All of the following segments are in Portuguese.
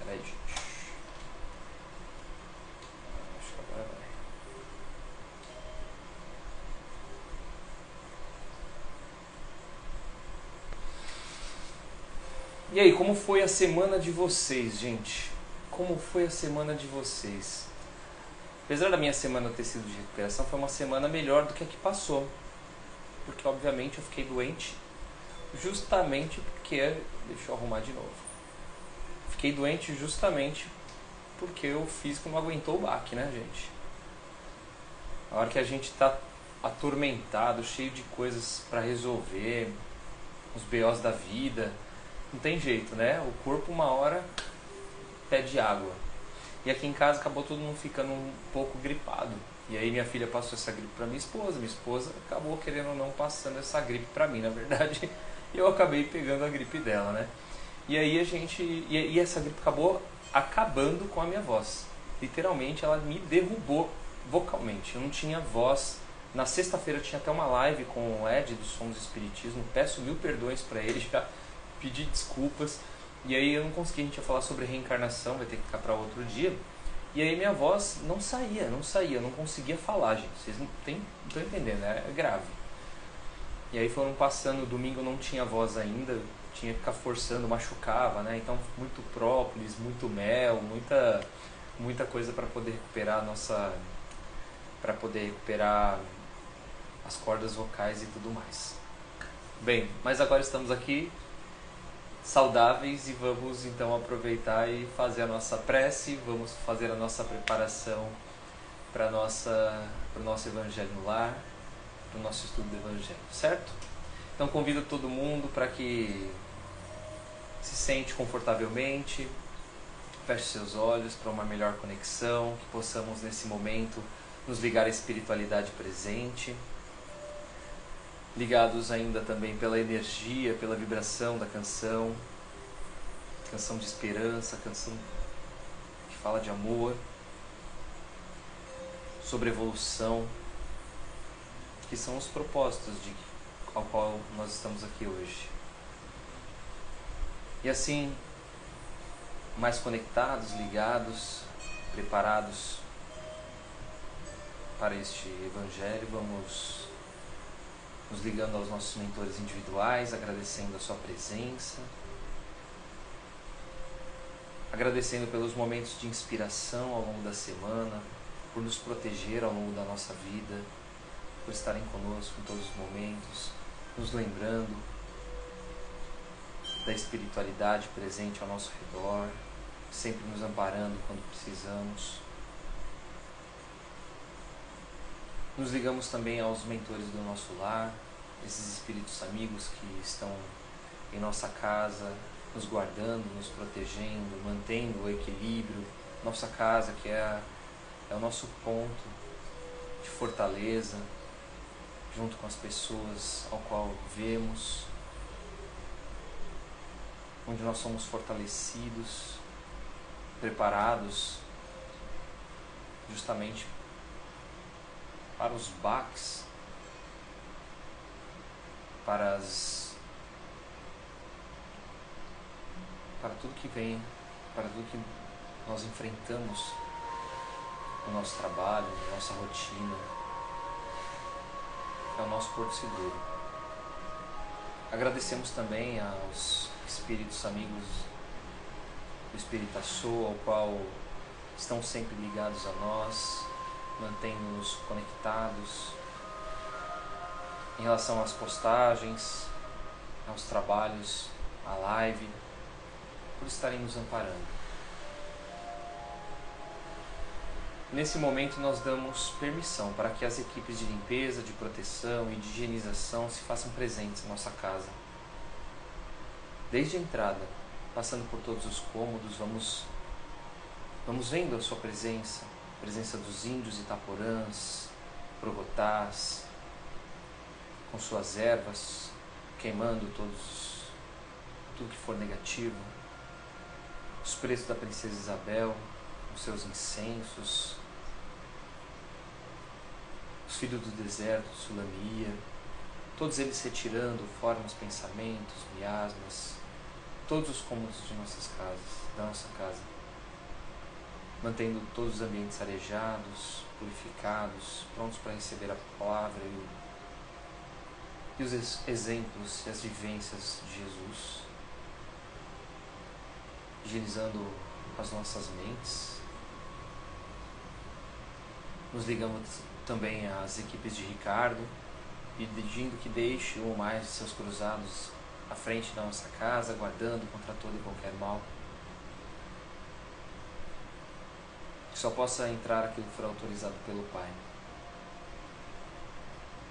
Peraí, gente. Acho que agora vai. E aí, como foi a semana de vocês, gente? Como foi a semana de vocês? Apesar da minha semana ter sido de recuperação, foi uma semana melhor do que a que passou. Porque, obviamente, eu fiquei doente justamente porque... Deixa eu arrumar de novo. Fiquei doente justamente porque o físico não aguentou o baque, né, gente? A hora que a gente tá atormentado, cheio de coisas para resolver, os BOs da vida, não tem jeito, né? O corpo uma hora pede água. E aqui em casa acabou todo mundo ficando um pouco gripado. E aí minha filha passou essa gripe para minha esposa acabou querendo ou não passando essa gripe para mim, na verdade. Eu acabei pegando a gripe dela, né? E aí e essa gripe acabou acabando com a minha voz. Literalmente ela me derrubou vocalmente. Eu não tinha voz. Na sexta-feira tinha até uma live com o Ed do Somos Espiritismo. Peço mil perdões para ele, já pedi desculpas. E aí eu não consegui, a gente ia falar sobre reencarnação, vai ter que ficar para outro dia. E aí minha voz não saía, eu não conseguia falar, gente. Vocês não estão entendendo, é grave. E aí foram passando, domingo eu não tinha voz ainda, tinha que ficar forçando, machucava, né? Então muito própolis, muito mel, muita coisa para poder recuperar as cordas vocais e tudo mais. Bem, mas agora estamos aqui saudáveis e vamos então aproveitar e fazer a nossa prece, vamos fazer a nossa preparação para o nosso Evangelho no Lar, para o nosso estudo do Evangelho, certo? Então convido todo mundo para que se sente confortavelmente, feche seus olhos para uma melhor conexão, que possamos nesse momento nos ligar à espiritualidade presente, ligados ainda também pela energia, pela vibração da canção de esperança, canção que fala de amor, sobre evolução, que são os propósitos ao qual nós estamos aqui hoje. E assim, mais conectados, ligados, preparados para este Evangelho, vamos nos ligando aos nossos mentores individuais, agradecendo a sua presença, agradecendo pelos momentos de inspiração ao longo da semana, por nos proteger ao longo da nossa vida, por estarem conosco em todos os momentos, nos lembrando da espiritualidade presente ao nosso redor, sempre nos amparando quando precisamos. Nos ligamos também aos mentores do nosso lar, esses espíritos amigos que estão em nossa casa, nos guardando, nos protegendo, mantendo o equilíbrio. Nossa casa que é o nosso ponto de fortaleza, junto com as pessoas ao qual vivemos, onde nós somos fortalecidos, preparados justamente para os baques, para tudo que vem, para tudo que nós enfrentamos no nosso trabalho, na nossa rotina. É o nosso porto seguro. Agradecemos também aos espíritos amigos do Espírita Soul, ao qual estão sempre ligados a nós, mantendo-nos conectados em relação às postagens, aos trabalhos, à live, por estarem nos amparando. Nesse momento nós damos permissão para que as equipes de limpeza, de proteção e de higienização se façam presentes em nossa casa. Desde a entrada, passando por todos os cômodos, vamos vendo a sua presença, a presença dos índios Itaporãs, Progotás, com suas ervas, queimando tudo que for negativo, os pretos da Princesa Isabel, com seus incensos, os filhos do deserto, Sulamia, todos eles retirando formas, pensamentos, miasmas, todos os cômodos de nossas casas, da nossa casa, mantendo todos os ambientes arejados, purificados, prontos para receber a palavra e os exemplos e as vivências de Jesus, higienizando as nossas mentes. Nos ligamos também às equipes de Ricardo, pedindo que deixe um ou mais de seus cruzados à frente da nossa casa, guardando contra todo e qualquer mal. Que só possa entrar aquilo que for autorizado pelo Pai.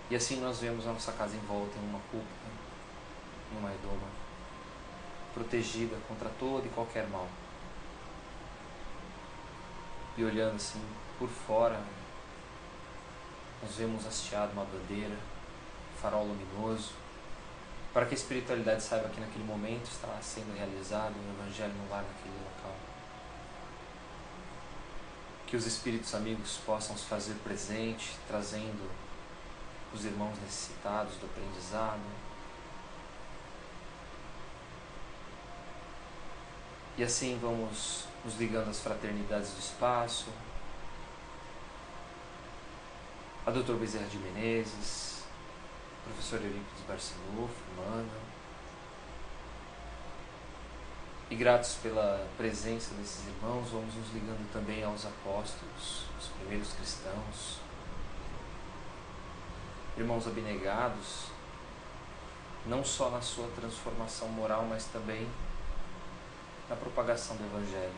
E assim nós vemos a nossa casa envolta em uma cúpula, em uma redoma, protegida contra todo e qualquer mal. E olhando assim por fora, nós vemos hasteado uma bandeira, farol luminoso, para que a espiritualidade saiba que naquele momento está sendo realizado um evangelho no lar naquele local. Que os espíritos amigos possam se fazer presente, trazendo os irmãos necessitados do aprendizado. E assim vamos nos ligando às fraternidades do espaço, a Dr. Bezerra de Menezes, professor Eurípides Barçanufo, Manda. E gratos pela presença desses irmãos, vamos nos ligando também aos apóstolos, os primeiros cristãos, irmãos abnegados, não só na sua transformação moral, mas também na propagação do Evangelho.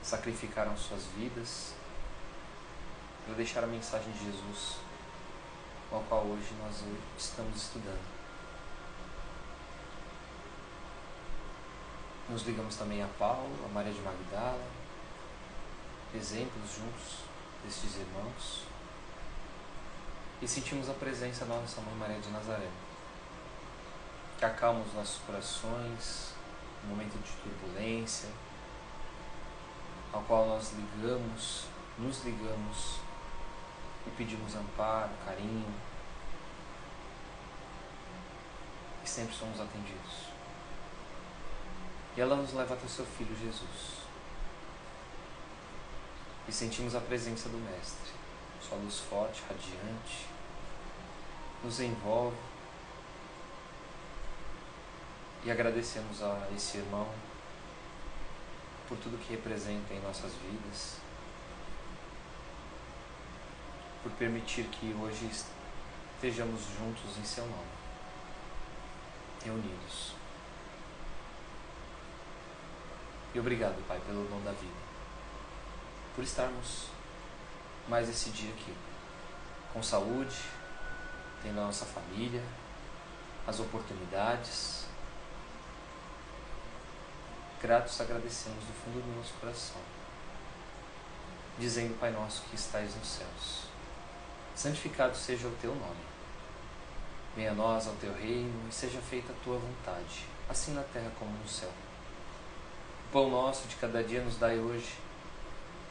Sacrificaram suas vidas para deixar a mensagem de Jesus, com a qual hoje nós estamos estudando. Nos ligamos também a Paulo, a Maria de Magdala, exemplos juntos destes irmãos, e sentimos a presença da nossa Mãe Maria de Nazaré, que acalma os nossos corações no momento de turbulência, ao qual nós nos ligamos e pedimos amparo, carinho, e sempre somos atendidos. E ela nos leva até o seu Filho Jesus. E sentimos a presença do Mestre. Sua luz forte, radiante, nos envolve. E agradecemos a esse irmão por tudo que representa em nossas vidas, por permitir que hoje estejamos juntos em seu nome, reunidos. E obrigado, Pai, pelo dom da vida, por estarmos mais esse dia aqui, com saúde, tendo a nossa família, as oportunidades. Gratos agradecemos do fundo do nosso coração, dizendo, Pai nosso que estais nos céus, santificado seja o teu nome. Venha a nós ao teu reino e seja feita a tua vontade, assim na terra como no céu. O pão nosso de cada dia nos dai hoje.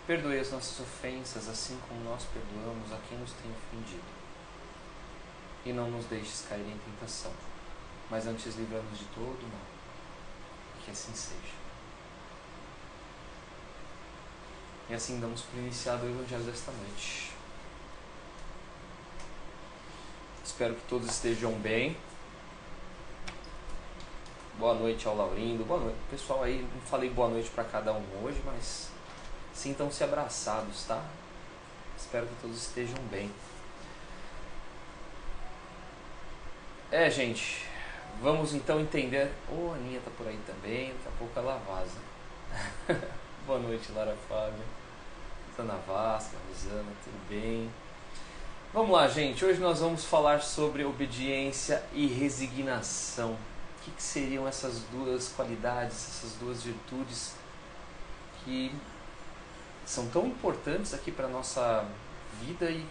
Perdoe as nossas ofensas, assim como nós perdoamos a quem nos tem ofendido. E não nos deixes cair em tentação, mas antes livra-nos de todo o mal. Que assim seja. E assim damos por iniciado o Evangelho desta noite. Espero que todos estejam bem. Boa noite ao Laurindo. Boa noite. Pessoal aí, não falei boa noite para cada um hoje, mas sintam-se abraçados, tá? Espero que todos estejam bem. Gente, vamos então entender. A Aninha tá por aí também, daqui a pouco ela vaza. Boa noite, Lara Fábio. Ana Vasca, Rosana, tudo bem? Vamos lá, gente. Hoje nós vamos falar sobre obediência e resignação. O que seriam essas duas qualidades, essas duas virtudes que são tão importantes aqui para a nossa vida e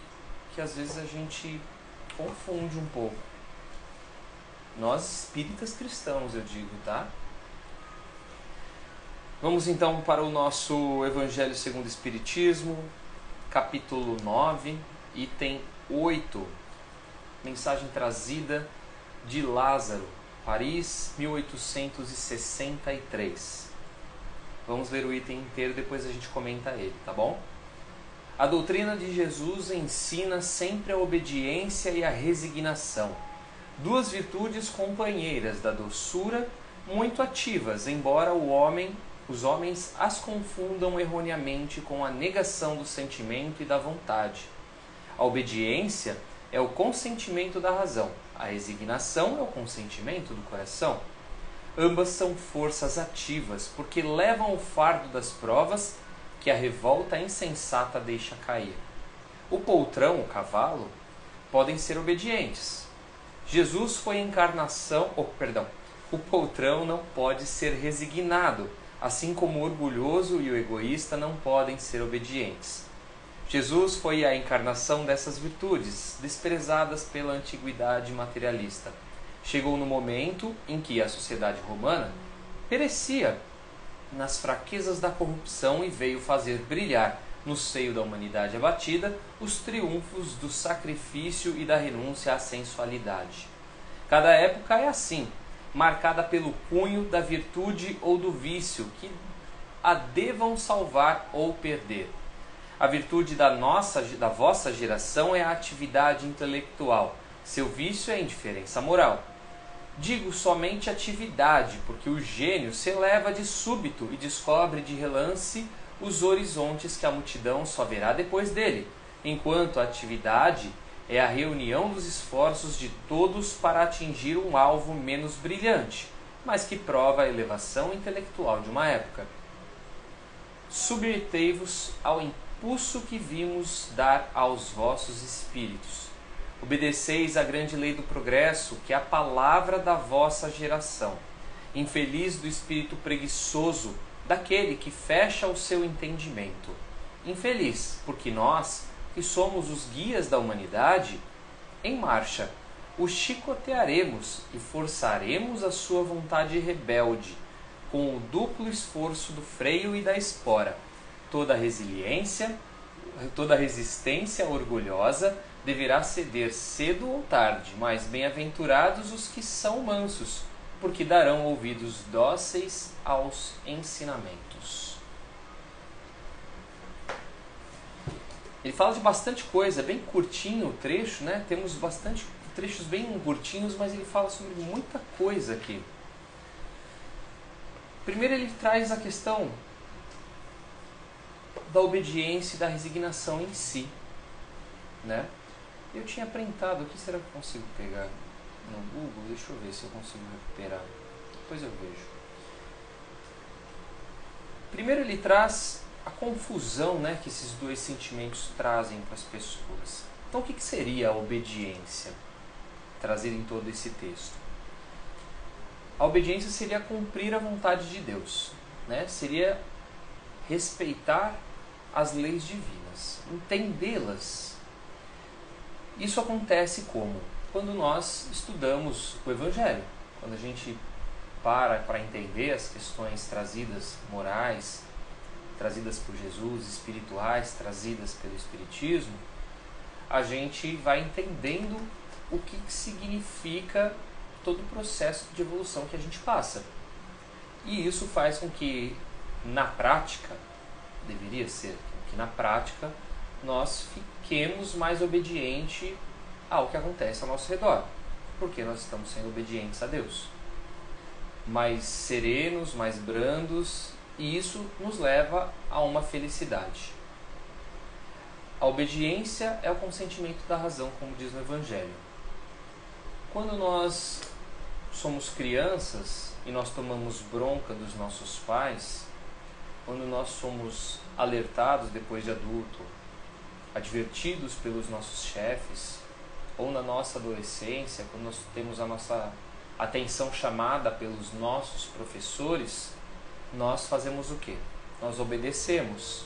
que às vezes a gente confunde um pouco. Nós espíritas cristãos, eu digo, tá? Vamos então para o nosso Evangelho segundo o Espiritismo, capítulo 9, item 8. Mensagem trazida de Lázaro, Paris, 1863. Vamos ler o item inteiro, depois a gente comenta ele, tá bom? A doutrina de Jesus ensina sempre a obediência e a resignação, duas virtudes companheiras da doçura, muito ativas, embora os homens as confundam erroneamente com a negação do sentimento e da vontade. A obediência é o consentimento da razão, a resignação é o consentimento do coração. Ambas são forças ativas, porque levam o fardo das provas que a revolta insensata deixa cair. O poltrão, o cavalo, podem ser obedientes. Jesus foi a encarnação, o poltrão não pode ser resignado, assim como o orgulhoso e o egoísta não podem ser obedientes. Jesus foi a encarnação dessas virtudes, desprezadas pela antiguidade materialista. Chegou no momento em que a sociedade romana perecia nas fraquezas da corrupção e veio fazer brilhar, no seio da humanidade abatida, os triunfos do sacrifício e da renúncia à sensualidade. Cada época é assim, marcada pelo cunho da virtude ou do vício, que a devam salvar ou perder. A virtude da vossa geração é a atividade intelectual, seu vício é a indiferença moral. Digo somente atividade, porque o gênio se eleva de súbito e descobre de relance os horizontes que a multidão só verá depois dele, enquanto a atividade é a reunião dos esforços de todos para atingir um alvo menos brilhante, mas que prova a elevação intelectual de uma época. Submetei-vos ao impulso que vimos dar aos vossos espíritos. Obedeceis à grande lei do progresso, que é a palavra da vossa geração. Infeliz do espírito preguiçoso, daquele que fecha o seu entendimento. Infeliz, porque nós, que somos os guias da humanidade, em marcha, o chicotearemos e forçaremos a sua vontade rebelde, com o duplo esforço do freio e da espora. Toda resistência orgulhosa deverá ceder cedo ou tarde, mas bem-aventurados os que são mansos, porque darão ouvidos dóceis aos ensinamentos. Ele fala de bastante coisa, é bem curtinho o trecho, né? Temos bastante trechos bem curtinhos, mas ele fala sobre muita coisa aqui. Primeiro ele traz a questão da obediência e da resignação em si, né? Eu tinha printado aqui, será que eu consigo pegar no Google? Deixa eu ver se eu consigo recuperar. Depois eu vejo. Primeiro ele traz a confusão, né, que esses dois sentimentos trazem para as pessoas. Então o que seria a obediência? Trazer em todo esse texto. A obediência seria cumprir a vontade de Deus, né? Seria respeitar as leis divinas, entendê-las. Isso acontece como? Quando nós estudamos o Evangelho, quando a gente para entender as questões trazidas morais, trazidas por Jesus, espirituais, trazidas pelo Espiritismo, a gente vai entendendo o que significa todo o processo de evolução que a gente passa. E isso faz com que, na prática, deveria ser, que na prática nós fiquemos mais obedientes ao que acontece ao nosso redor, porque nós estamos sendo obedientes a Deus, mais serenos, mais brandos, e isso nos leva a uma felicidade. A obediência é o consentimento da razão, como diz no Evangelho. Quando nós somos crianças e nós tomamos bronca dos nossos pais, quando nós somos alertados depois de adulto, advertidos pelos nossos chefes, ou na nossa adolescência, quando nós temos a nossa atenção chamada pelos nossos professores, nós fazemos o quê? Nós obedecemos.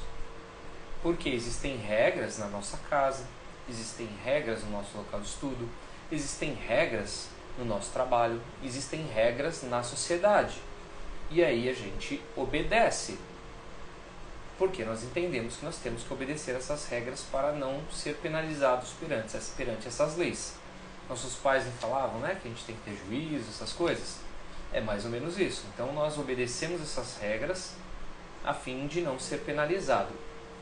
Porque existem regras na nossa casa, existem regras no nosso local de estudo, existem regras no nosso trabalho, existem regras na sociedade. E aí a gente obedece. Porque nós entendemos que nós temos que obedecer essas regras para não ser penalizados perante essas leis. Nossos pais me falavam, né, que a gente tem que ter juízo, essas coisas. É mais ou menos isso. Então nós obedecemos essas regras a fim de não ser penalizado.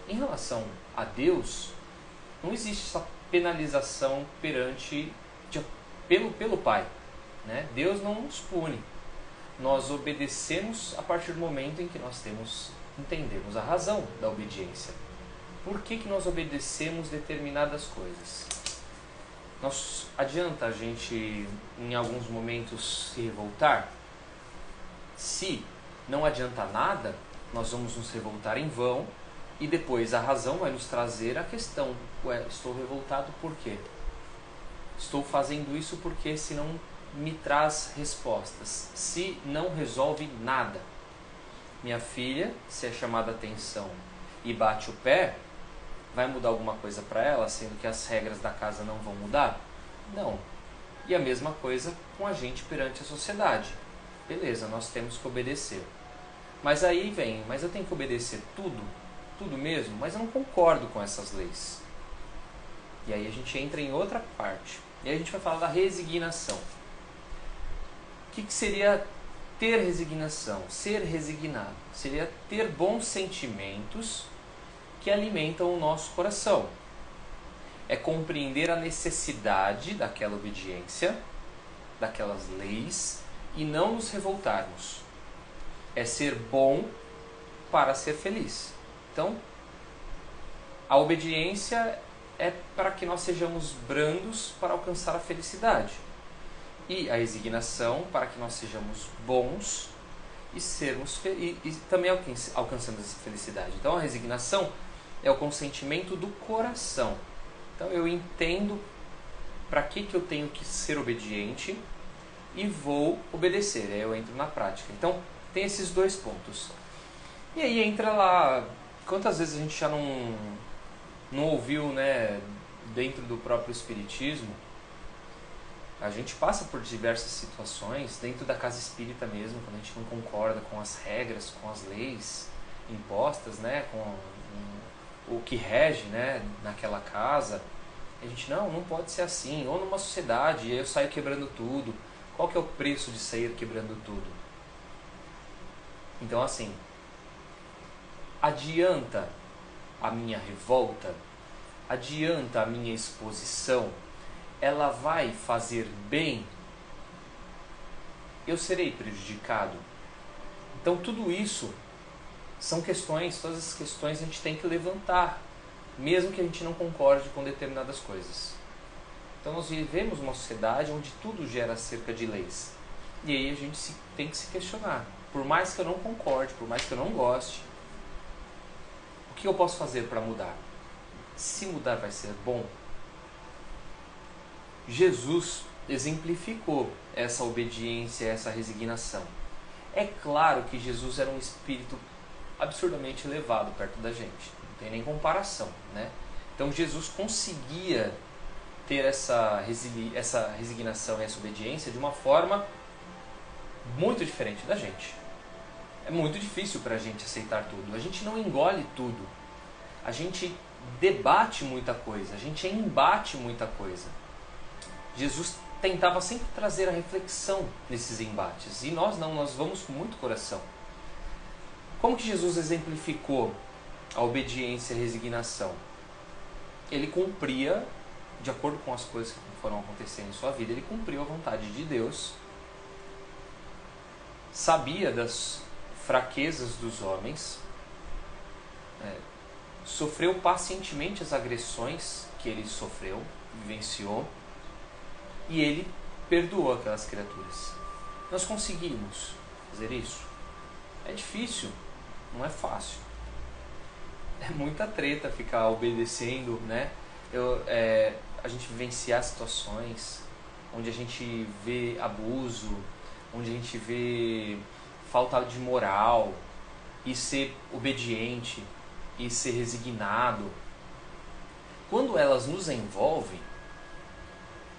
Em relação a Deus, não existe essa penalização pelo Pai, né? Deus não nos pune. Nós obedecemos a partir do momento em que nós entendemos a razão da obediência. Por que nós obedecemos determinadas coisas? Adianta a gente, em alguns momentos, se revoltar? Se não adianta nada, nós vamos nos revoltar em vão e depois a razão vai nos trazer a questão. Estou revoltado por quê? Estou fazendo isso porque se não me traz respostas, se não resolve nada. Minha filha, se é chamada a atenção e bate o pé, vai mudar alguma coisa para ela, sendo que as regras da casa não vão mudar? Não. E a mesma coisa com a gente perante a sociedade. Beleza, nós temos que obedecer. Mas aí mas eu tenho que obedecer tudo? Tudo mesmo? Mas eu não concordo com essas leis. E aí a gente entra em outra parte. E aí a gente vai falar da resignação. O que seria ter resignação? Ser resignado. Seria ter bons sentimentos que alimentam o nosso coração. É compreender a necessidade daquela obediência, daquelas leis, e não nos revoltarmos. É ser bom para ser feliz. Então, a obediência é para que nós sejamos brandos para alcançar a felicidade. E a resignação para que nós sejamos bons e também alcançamos essa felicidade. Então, a resignação é o consentimento do coração. Então, eu entendo para que eu tenho que ser obediente e vou obedecer. Aí eu entro na prática. Então, tem esses dois pontos. E aí entra lá, quantas vezes a gente já não ouviu, né, dentro do próprio Espiritismo, a gente passa por diversas situações, dentro da casa espírita mesmo, quando a gente não concorda com as regras, com as leis impostas, né, com o que rege, né, naquela casa. A gente, não pode ser assim, ou numa sociedade, e aí eu saio quebrando tudo. Qual que é o preço de sair quebrando tudo? Então, assim, adianta a minha revolta? Adianta a minha exposição? Ela vai fazer bem? Eu serei prejudicado? Então, tudo isso são questões, todas essas questões a gente tem que levantar, mesmo que a gente não concorde com determinadas coisas. Então nós vivemos uma sociedade onde tudo gera acerca de leis. E aí a gente tem que se questionar. Por mais que eu não concorde, por mais que eu não goste, o que eu posso fazer para mudar? Se mudar vai ser bom? Jesus exemplificou essa obediência, essa resignação. É claro que Jesus era um espírito absurdamente elevado perto da gente. Não tem nem comparação, né? Então Jesus conseguia ter essa resignação e essa obediência de uma forma muito diferente da gente. É muito difícil para a gente aceitar tudo. A gente não engole tudo. A gente debate muita coisa. A gente embate muita coisa. Jesus tentava sempre trazer a reflexão nesses embates. E nós não, nós vamos com muito coração. Como que Jesus exemplificou a obediência e a resignação? Ele cumpria, de acordo com as coisas que foram acontecendo em sua vida, ele cumpriu a vontade de Deus, sabia das fraquezas dos homens, sofreu pacientemente as agressões que ele sofreu, vivenciou, e ele perdoou aquelas criaturas. Nós conseguimos fazer isso? É difícil, não é fácil. É muita treta ficar obedecendo, né? A gente vivenciar situações onde a gente vê abuso, onde a gente vê falta de moral, e ser obediente, e ser resignado. Quando elas nos envolvem,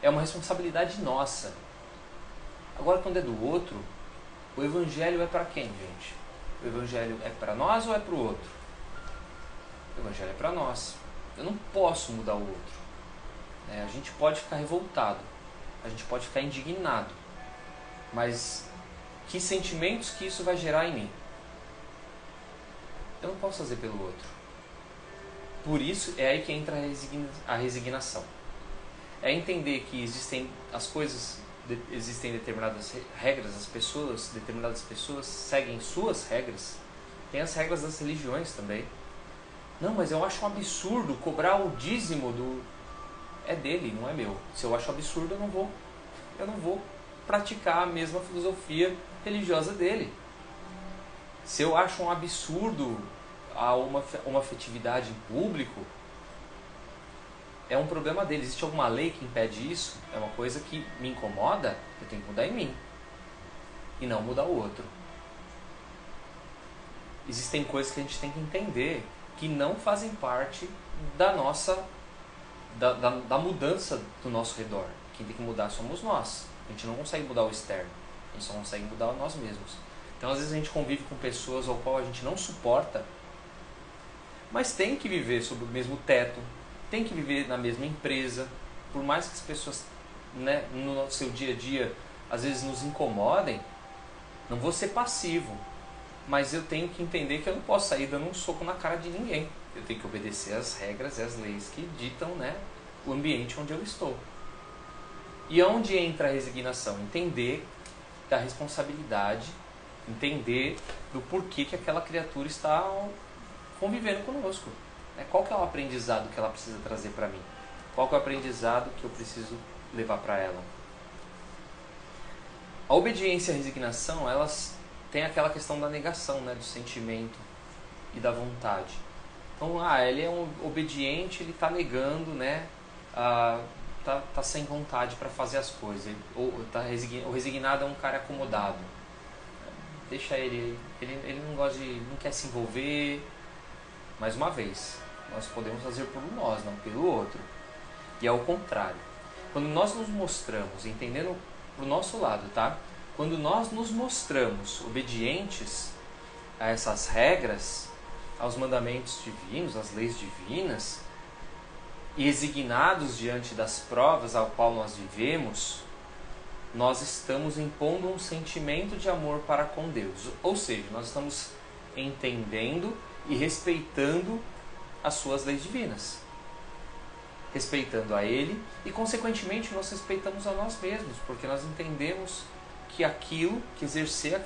é uma responsabilidade nossa. Agora, quando é do outro, o evangelho é para quem, gente? O evangelho é para nós ou é para o outro? O evangelho é para nós. Eu não posso mudar o outro. A gente pode ficar revoltado, a gente pode ficar indignado, mas que sentimentos que isso vai gerar em mim? Eu não posso fazer pelo outro. Por isso é aí que entra a resignação. É entender que existem as coisas, existem determinadas regras, determinadas pessoas seguem suas regras. Tem as regras das religiões também. Não, mas eu acho um absurdo cobrar o dízimo do... É dele, não é meu. Se eu acho absurdo, eu não vou praticar a mesma filosofia religiosa dele. Se eu acho um absurdo uma afetividade em público, é um problema dele. Existe alguma lei que impede isso? É uma coisa que me incomoda, eu tenho que mudar em mim e não mudar o outro. Existem coisas que a gente tem que entender que não fazem parte da nossa da mudança do nosso redor. Quem tem que mudar somos nós. A gente não consegue mudar o externo, a gente só consegue mudar nós mesmos. Então às vezes a gente convive com pessoas ao qual a gente não suporta, mas tem que viver sob o mesmo teto, tem que viver na mesma empresa. Por mais que as pessoas, né, no seu dia a dia às vezes nos incomodem, não vou ser passivo, mas eu tenho que entender que eu não posso sair dando um soco na cara de ninguém. Eu tenho que obedecer às regras e às leis que ditam, né, o ambiente onde eu estou. E onde entra a resignação? Entender da responsabilidade, entender do porquê que aquela criatura está convivendo conosco. Qual que é o aprendizado que ela precisa trazer para mim? Qual que é o aprendizado que eu preciso levar para ela? A obediência e a resignação, elas têm aquela questão da negação, né, do sentimento e da vontade. Então, ele é um obediente, ele está negando, né, tá sem vontade para fazer as coisas. O resignado é um cara acomodado. Deixa ele não gosta não quer se envolver. Mais uma vez, nós podemos fazer por nós, não pelo outro. E é o contrário. Quando nós nos mostramos, entendendo pro nosso lado, tá? Quando nós nos mostramos obedientes a essas regras, aos mandamentos divinos, às leis divinas, e resignados diante das provas ao qual nós vivemos, nós estamos impondo um sentimento de amor para com Deus. Ou seja, nós estamos entendendo e respeitando as suas leis divinas. Respeitando a Ele e, consequentemente, nós respeitamos a nós mesmos, porque nós entendemos que aquilo, que exercer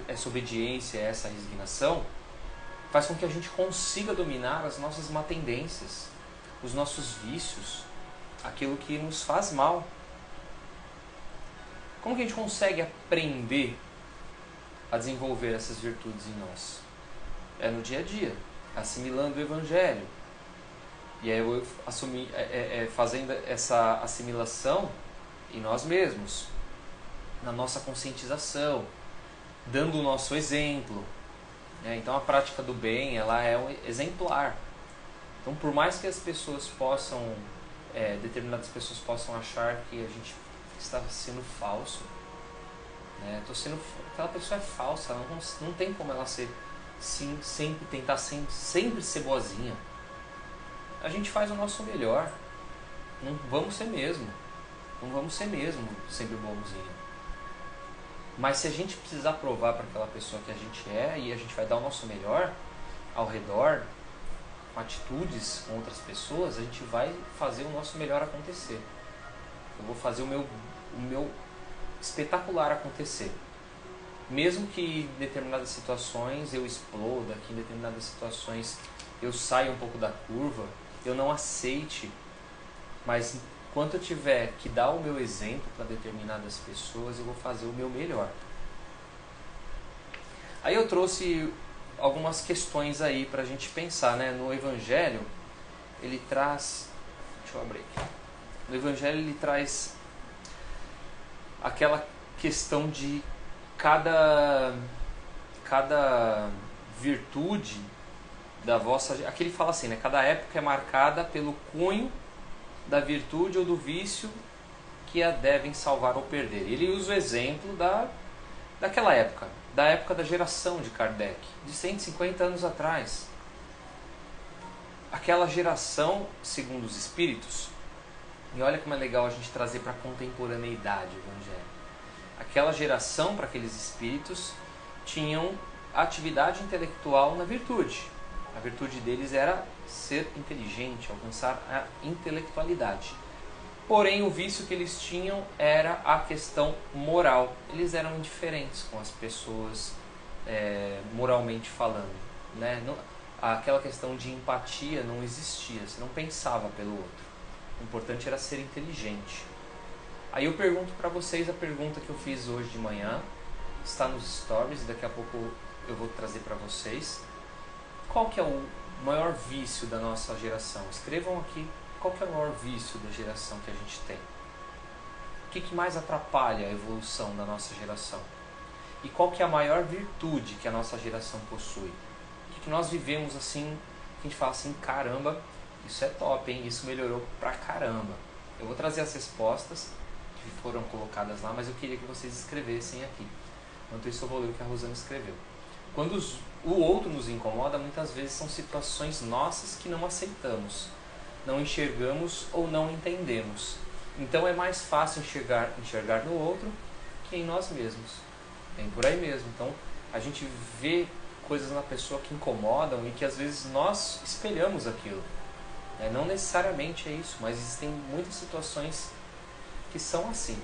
essa obediência, essa resignação, faz com que a gente consiga dominar as nossas má tendências, os nossos vícios, aquilo que nos faz mal. Como que a gente consegue aprender a desenvolver essas virtudes em nós? É no dia a dia, assimilando o Evangelho. E aí eu fazendo essa assimilação em nós mesmos, na nossa conscientização, dando o nosso exemplo. Então a prática do bem, ela é um exemplar. Então, por mais que as pessoas possam, determinadas pessoas possam achar que a gente está sendo falso, né? Aquela pessoa é falsa, ela não tem como ela ser, sim, sempre ser boazinha. A gente faz o nosso melhor, não vamos ser mesmo sempre bonzinho. Mas se a gente precisar provar para aquela pessoa que a gente é, e a gente vai dar o nosso melhor ao redor, com atitudes com outras pessoas, a gente vai fazer o nosso melhor acontecer. Eu vou fazer o meu espetacular acontecer. Mesmo que em determinadas situações eu exploda, que em determinadas situações eu saia um pouco da curva, eu não aceite, mas enquanto eu tiver que dar o meu exemplo para determinadas pessoas, eu vou fazer o meu melhor. Aí eu trouxe algumas questões aí para a gente pensar, né? No Evangelho, ele traz... Deixa eu abrir aqui. No Evangelho, ele traz aquela questão de cada virtude da vossa... Aqui ele fala assim, né? Cada época é marcada pelo cunho da virtude ou do vício que a devem salvar ou perder. Ele usa o exemplo daquela época, da época da geração de Kardec, de 150 anos atrás. Aquela geração, segundo os espíritos, E olha como é legal a gente trazer para a contemporaneidade o Evangelho. Aquela geração, para aqueles espíritos, tinham atividade intelectual na virtude. A virtude deles era ser inteligente, alcançar a intelectualidade. Porém, o vício que eles tinham era a questão moral. Eles eram indiferentes com as pessoas, moralmente falando, né? Aquela questão de empatia não existia, você não pensava pelo outro. O importante era ser inteligente. Aí eu pergunto para vocês a pergunta que eu fiz hoje de manhã, está nos stories, daqui a pouco eu vou trazer para vocês. Qual que é o maior vício da nossa geração? Escrevam aqui qual que é o maior vício da geração que a gente tem. O que mais atrapalha a evolução da nossa geração? E qual que é a maior virtude que a nossa geração possui? O que nós vivemos assim, que a gente fala assim, caramba, isso é top, hein? Isso melhorou pra caramba. Eu vou trazer as respostas que foram colocadas lá, mas eu queria que vocês escrevessem aqui. Enquanto isso eu vou ler o que a Rosana escreveu. Quando o outro nos incomoda, muitas vezes são situações nossas que não aceitamos, não enxergamos ou não entendemos. Então é mais fácil enxergar no outro que em nós mesmos. Bem por aí mesmo. Então a gente vê coisas na pessoa que incomodam e que às vezes nós espelhamos aquilo. Não necessariamente é isso, mas existem muitas situações que são assim.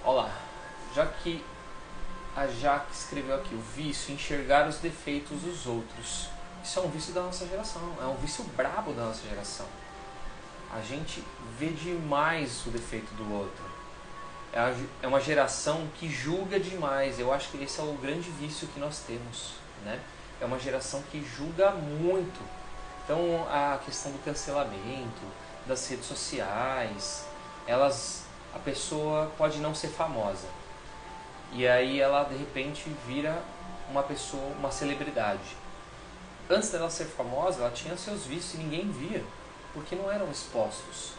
Olha lá, já que a Jaque escreveu aqui, o vício, enxergar os defeitos dos outros. Isso é um vício da nossa geração, é um vício brabo da nossa geração. A gente vê demais o defeito do outro. É uma geração que julga demais. Eu acho que esse é o grande vício que nós temos, né? É uma geração que julga muito. Então a questão do cancelamento, das redes sociais, a pessoa pode não ser famosa. E aí ela de repente vira uma pessoa, uma celebridade. Antes dela ser famosa, ela tinha seus vícios e ninguém via, porque não eram expostos.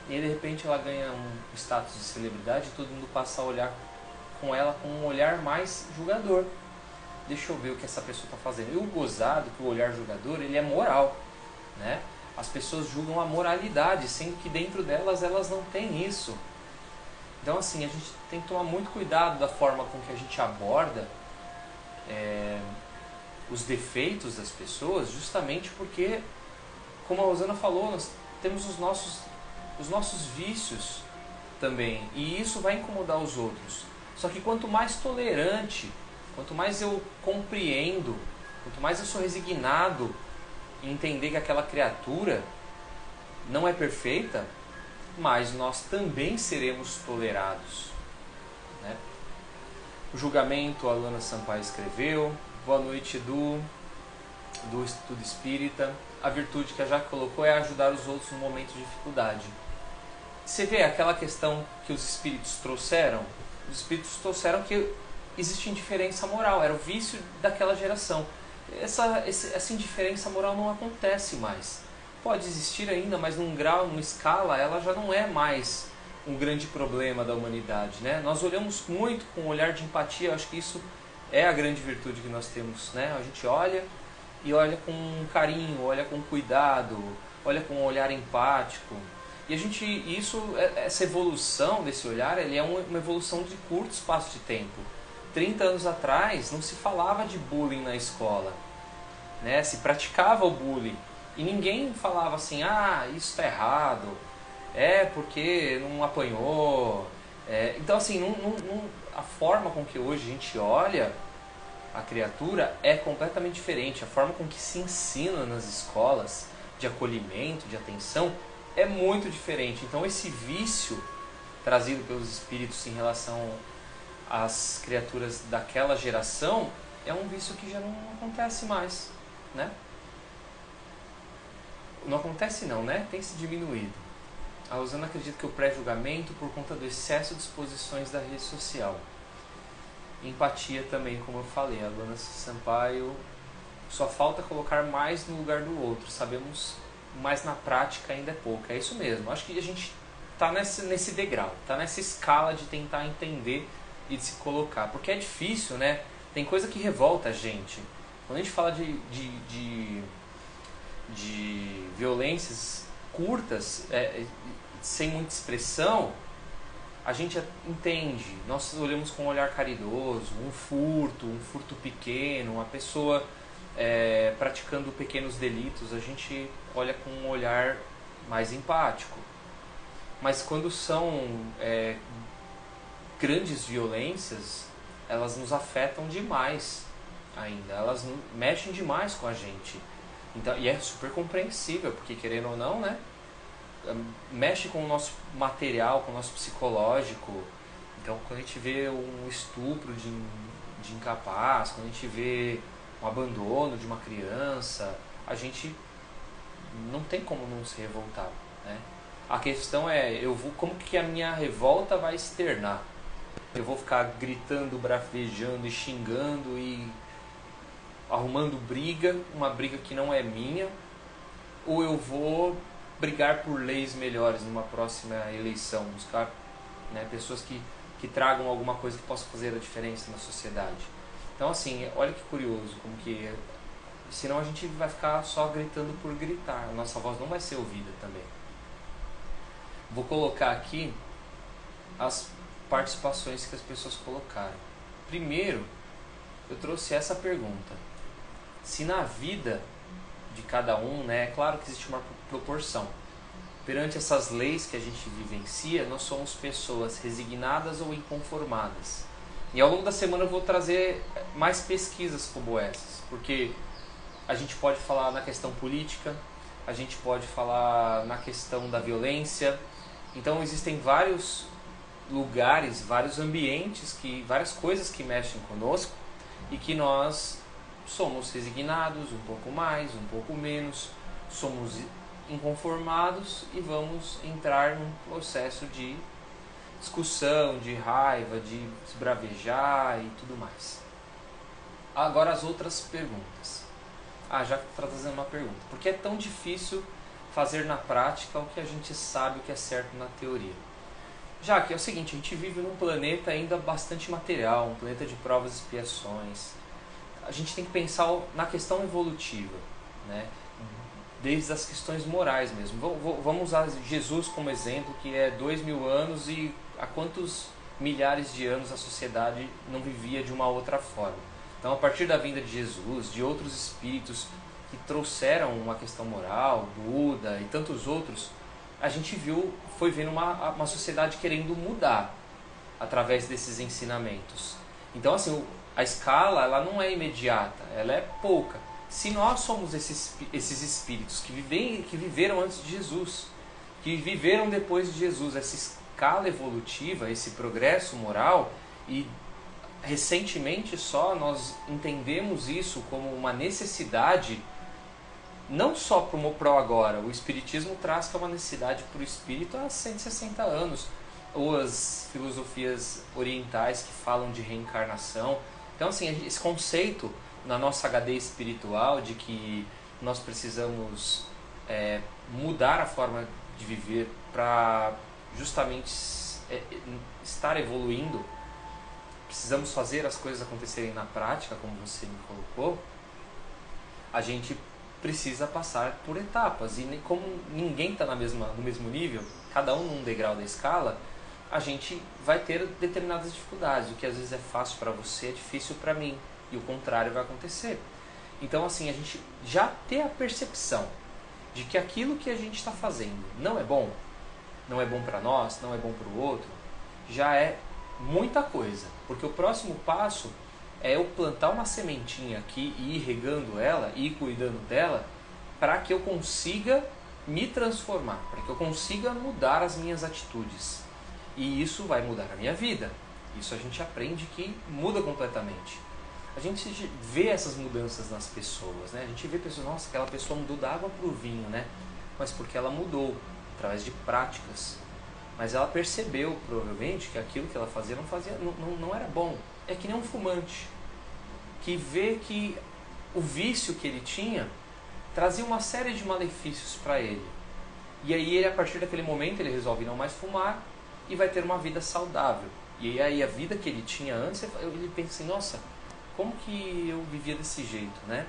E aí de repente ela ganha um status de celebridade e todo mundo passa a olhar com ela com um olhar mais julgador. Deixa eu ver o que essa pessoa está fazendo. E o gozado, que o olhar julgador, ele é moral, né? As pessoas julgam a moralidade, sendo que dentro delas elas não têm isso. Então assim, a gente tem que tomar muito cuidado da forma com que a gente aborda os defeitos das pessoas, justamente porque, como a Rosana falou, nós temos os nossos vícios também, e isso vai incomodar os outros. Só que quanto mais tolerante, quanto mais eu compreendo, quanto mais eu sou resignado em entender que aquela criatura não é perfeita, mais nós também seremos tolerados, né? O julgamento, a Luana Sampaio escreveu. Boa noite, do Estudo Espírita. A virtude que a Jaque colocou é ajudar os outros no momento de dificuldade. Você vê aquela questão que os espíritos trouxeram? Os espíritos trouxeram que existe indiferença moral, era o vício daquela geração. Essa indiferença moral não acontece mais. Pode existir ainda, mas num grau, numa escala, ela já não é mais um grande problema da humanidade, né? Nós olhamos muito com um olhar de empatia, eu acho que isso é a grande virtude que nós temos, né? A gente olha e olha com carinho, olha com cuidado, olha com um olhar empático. E essa evolução desse olhar, ele é uma evolução de curto espaço de tempo. 30 anos atrás não se falava de bullying na escola, né? Se praticava o bullying e ninguém falava assim, isso está errado, porque não apanhou. Então assim, a forma com que hoje a gente olha a criatura é completamente diferente. A forma com que se ensina nas escolas de acolhimento, de atenção, é muito diferente. Então esse vício trazido pelos espíritos em relação às criaturas daquela geração é um vício que já não acontece mais, né? Não acontece não, né? Tem se diminuído. A Rosana acredita que o pré-julgamento por conta do excesso de exposições da rede social. Empatia também, como eu falei. A Luana Sampaio, só falta colocar mais no lugar do outro. Sabemos, mas na prática ainda é pouco. É isso mesmo. Acho que a gente está nesse degrau, está nessa escala de tentar entender e de se colocar. Porque é difícil, né? Tem coisa que revolta a gente. Quando a gente fala de violências curtas, sem muita expressão, a gente entende, nós olhamos com um olhar caridoso, um furto pequeno, uma pessoa praticando pequenos delitos, a gente olha com um olhar mais empático. Mas quando são grandes violências, elas nos afetam demais ainda, elas mexem demais com a gente. Então, e é super compreensível, porque querendo ou não, né, mexe com o nosso material, com o nosso psicológico. Então, quando a gente vê um estupro de incapaz, quando a gente vê um abandono de uma criança, a gente não tem como não se revoltar, né? A questão é, como que a minha revolta vai externar? Eu vou ficar gritando, bravejando e xingando e arrumando briga, uma briga que não é minha, ou eu vou brigar por leis melhores numa próxima eleição, buscar, né, pessoas que tragam alguma coisa que possa fazer a diferença na sociedade. Então, assim, olha que curioso, como que senão a gente vai ficar só gritando por gritar, a nossa voz não vai ser ouvida também. Vou colocar aqui as participações que as pessoas colocaram. Primeiro, eu trouxe essa pergunta: se na vida de cada um, né, é claro que existe uma proporção, perante essas leis que a gente vivencia, nós somos pessoas resignadas ou inconformadas. E ao longo da semana eu vou trazer mais pesquisas como essas, porque a gente pode falar na questão política, a gente pode falar na questão da violência. Então existem vários lugares, vários ambientes, várias coisas que mexem conosco e que nós somos resignados, um pouco mais, um pouco menos, somos inconformados e vamos entrar num processo de discussão, de raiva, de esbravejar e tudo mais. Agora as outras perguntas. Já está trazendo uma pergunta. Por que é tão difícil fazer na prática o que a gente sabe o que é certo na teoria? Já que é o seguinte, a gente vive num planeta ainda bastante material, um planeta de provas e expiações. A gente tem que pensar na questão evolutiva, né? Desde as questões morais mesmo. Vamos usar Jesus como exemplo, que é 2000 anos e há quantos milhares de anos a sociedade não vivia de uma outra forma. Então, a partir da vinda de Jesus, de outros espíritos que trouxeram uma questão moral, Buda e tantos outros, a gente foi vendo uma sociedade querendo mudar através desses ensinamentos. Então, assim, a escala ela não é imediata, ela é pouca. Se nós somos esses espíritos que viveram antes de Jesus, que viveram depois de Jesus, essa escala evolutiva, esse progresso moral, e recentemente só nós entendemos isso como uma necessidade, não só para o agora. O Espiritismo traz que é uma necessidade para o espírito há 160 anos, ou as filosofias orientais que falam de reencarnação. Então, assim, esse conceito na nossa HD espiritual de que nós precisamos mudar a forma de viver para justamente estar evoluindo, precisamos fazer as coisas acontecerem na prática, como você me colocou, a gente precisa passar por etapas. E como ninguém está no mesmo nível, cada um num degrau da escala, a gente vai ter determinadas dificuldades. O que às vezes é fácil para você é difícil para mim. E o contrário vai acontecer. Então, assim, a gente já ter a percepção de que aquilo que a gente está fazendo não é bom para nós, não é bom para o outro, já é muita coisa. Porque o próximo passo é eu plantar uma sementinha aqui e ir regando ela, e ir cuidando dela, para que eu consiga me transformar, para que eu consiga mudar as minhas atitudes. E isso vai mudar a minha vida. Isso a gente aprende que muda completamente. A gente vê essas mudanças nas pessoas, né? A gente vê pessoas, nossa, aquela pessoa mudou da água para o vinho, né? Mas porque ela mudou, através de práticas. Mas ela percebeu, provavelmente, que aquilo que ela fazia não era bom. É que nem um fumante, que vê que o vício que ele tinha trazia uma série de malefícios para ele. E aí, a partir daquele momento, ele resolve não mais fumar e vai ter uma vida saudável. E aí, a vida que ele tinha antes, ele pensa assim, nossa, como que eu vivia desse jeito, né?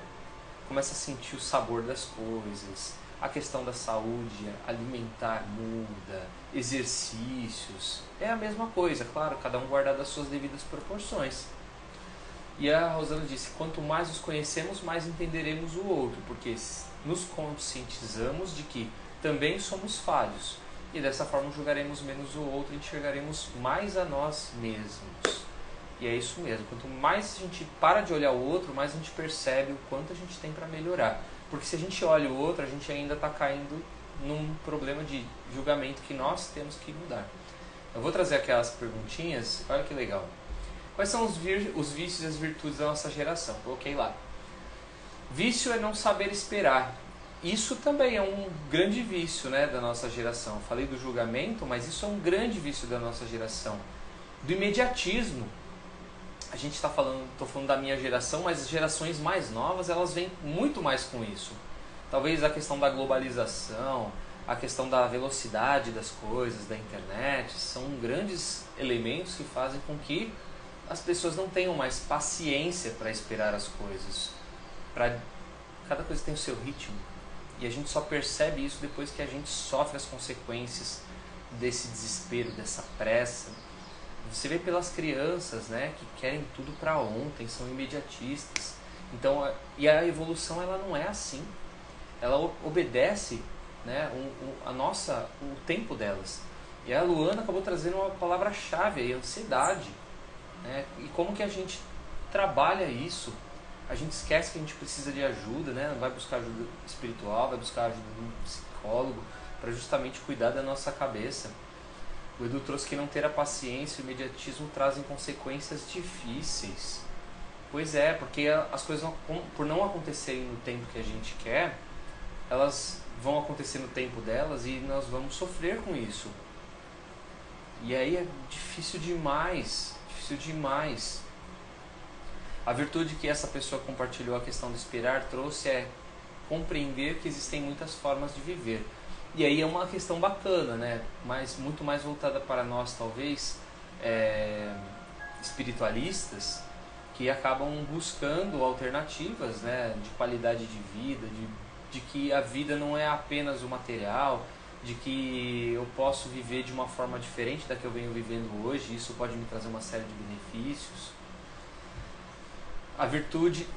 Começa a sentir o sabor das coisas, A questão da saúde alimentar muda, exercícios, é a mesma coisa, claro, cada um guardado as suas devidas proporções. E a Rosana disse, quanto mais nos conhecemos, mais entenderemos o outro, porque nos conscientizamos de que também somos falhos, e dessa forma julgaremos menos o outro e enxergaremos mais a nós mesmos. E é isso mesmo, quanto mais a gente para de olhar o outro, mais a gente percebe o quanto a gente tem para melhorar. Porque se a gente olha o outro, a gente ainda está caindo num problema de julgamento que nós temos que mudar. Eu vou trazer aquelas perguntinhas, olha que legal. Quais são os vícios e as virtudes da nossa geração? Coloquei lá. Vício é não saber esperar. Isso também é um grande vício, né, da nossa geração. Falei do julgamento, mas isso é um grande vício da nossa geração. Do imediatismo. A gente está falando, estou falando da minha geração, mas as gerações mais novas, elas vêm muito mais com isso. Talvez a questão da globalização, a questão da velocidade das coisas, da internet, são grandes elementos que fazem com que as pessoas não tenham mais paciência para esperar as coisas. Cada coisa tem o seu ritmo. E a gente só percebe isso depois que a gente sofre as consequências desse desespero, dessa pressa. Você vê pelas crianças, né, que querem tudo para ontem, são imediatistas. Então, e a evolução ela não é assim. Ela obedece, né, o tempo delas. E a Luana acabou trazendo uma palavra-chave aí, ansiedade. Né? E como que a gente trabalha isso? A gente esquece que a gente precisa de ajuda, né? Vai buscar ajuda espiritual, vai buscar ajuda de um psicólogo para justamente cuidar da nossa cabeça. O Edu trouxe que não ter a paciência e o imediatismo trazem consequências difíceis. Pois é, porque as coisas, por não acontecerem no tempo que a gente quer, elas vão acontecer no tempo delas e nós vamos sofrer com isso. E aí é difícil demais, difícil demais. A virtude que essa pessoa compartilhou, a questão de esperar, trouxe é compreender que existem muitas formas de viver. E aí é uma questão bacana, né? Mas muito mais voltada para nós, talvez, espiritualistas, que acabam buscando alternativas, né? De qualidade de vida, de que a vida não é apenas o material, de que eu posso viver de uma forma diferente da que eu venho vivendo hoje, isso pode me trazer uma série de benefícios. A virtude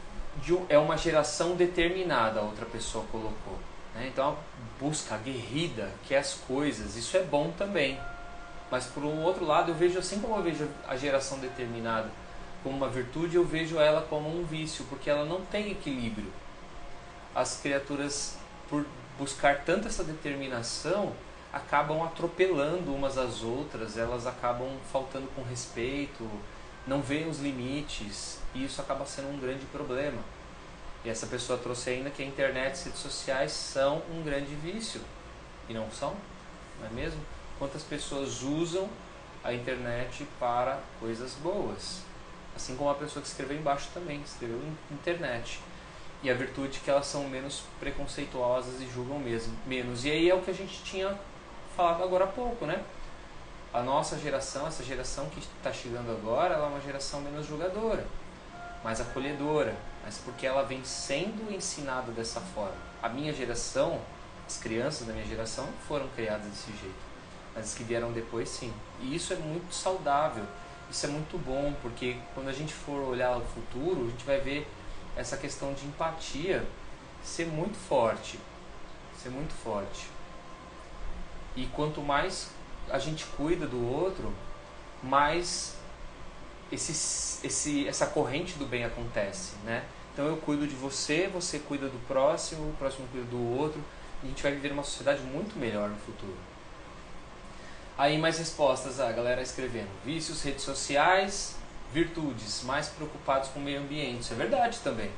é uma geração determinada, a outra pessoa colocou. Então a busca aguerrida, que é as coisas, isso é bom também. Mas por um outro lado, eu vejo, assim como eu vejo a geração determinada como uma virtude, eu vejo ela como um vício, porque ela não tem equilíbrio. As criaturas, por buscar tanto essa determinação, acabam atropelando umas às outras, elas acabam faltando com respeito, não veem os limites, e isso acaba sendo um grande problema. E essa pessoa trouxe ainda que a internet e as redes sociais são um grande vício. E não são? Não é mesmo? Quantas pessoas usam a internet para coisas boas? Assim como a pessoa que escreveu embaixo também, escreveu internet. E a virtude é que elas são menos preconceituosas e julgam menos. E aí é o que a gente tinha falado agora há pouco, né? A nossa geração, essa geração que está chegando agora, ela é uma geração menos julgadora, mais acolhedora, mas porque ela vem sendo ensinada dessa forma. A minha geração, as crianças da minha geração não foram criadas desse jeito, mas as que vieram depois sim. E isso é muito saudável, isso é muito bom, porque quando a gente for olhar o futuro, a gente vai ver essa questão de empatia ser muito forte, E quanto mais a gente cuida do outro, mais essa corrente do bem acontece, né? Então eu cuido de você, você cuida do próximo, o próximo cuida do outro, e a gente vai viver uma sociedade muito melhor no futuro. Aí mais respostas, a galera escrevendo. Vícios, redes sociais, virtudes, mais preocupados com o meio ambiente. Isso é verdade também.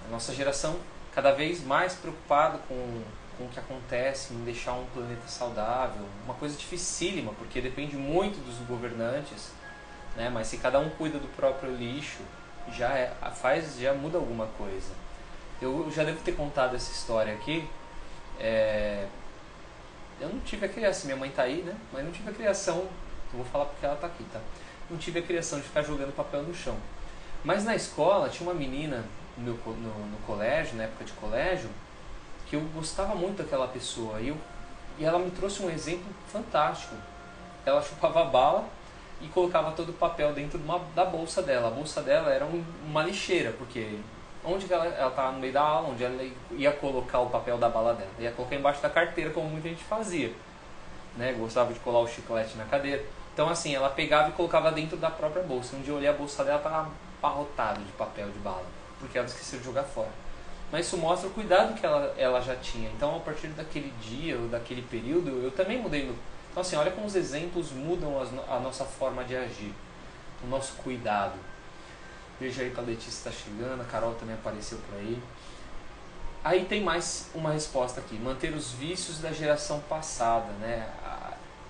A nossa geração cada vez mais preocupada com o que acontece, em deixar um planeta saudável. Uma coisa dificílima, porque depende muito dos governantes, né? Mas se cada um cuida do próprio lixo, já muda alguma coisa. Eu já devo ter contado essa história aqui. Eu não tive a criação, minha mãe tá aí, né? Mas não tive a criação, eu vou falar porque ela tá aqui, tá? Não tive a criação de ficar jogando papel no chão. Mas na escola tinha uma menina no colégio, na época de colégio, que eu gostava muito daquela pessoa. E ela me trouxe um exemplo fantástico. Ela chupava bala e colocava todo o papel dentro da bolsa dela. A bolsa dela era uma lixeira, porque onde que ela estava no meio da aula, onde ela ia colocar o papel da bala dela? Ia colocar embaixo da carteira, como muita gente fazia, né? Gostava de colar o chiclete na cadeira. Então assim, ela pegava e colocava dentro da própria bolsa. Um dia eu olhei a bolsa dela, estava abarrotada de papel de bala, porque ela esqueceu de jogar fora. Mas isso mostra o cuidado que ela já tinha. Então, a partir daquele dia, ou daquele período, eu também mudei. Então, assim, olha como os exemplos mudam a nossa forma de agir, o nosso cuidado. Veja aí que a Letícia está chegando, a Carol também apareceu por aí. Aí tem mais uma resposta aqui: manter os vícios da geração passada, né?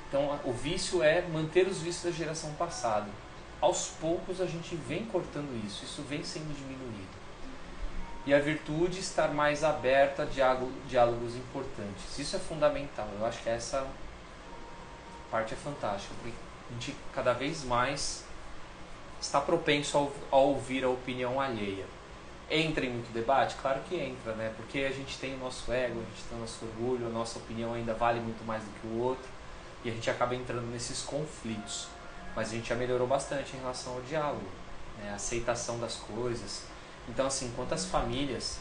Então, o vício é manter os vícios da geração passada. Aos poucos a gente vem cortando isso vem sendo diminuído. E a virtude, estar mais aberta a diálogos importantes. Isso é fundamental. Eu acho que essa parte é fantástica, porque a gente cada vez mais está propenso a ouvir a opinião alheia. Entra em muito debate? Claro que entra, né? Porque a gente tem o nosso ego, a gente tem o nosso orgulho, a nossa opinião ainda vale muito mais do que o outro, e a gente acaba entrando nesses conflitos. Mas a gente já melhorou bastante em relação ao diálogo, né? A aceitação das coisas. Então, assim, quantas famílias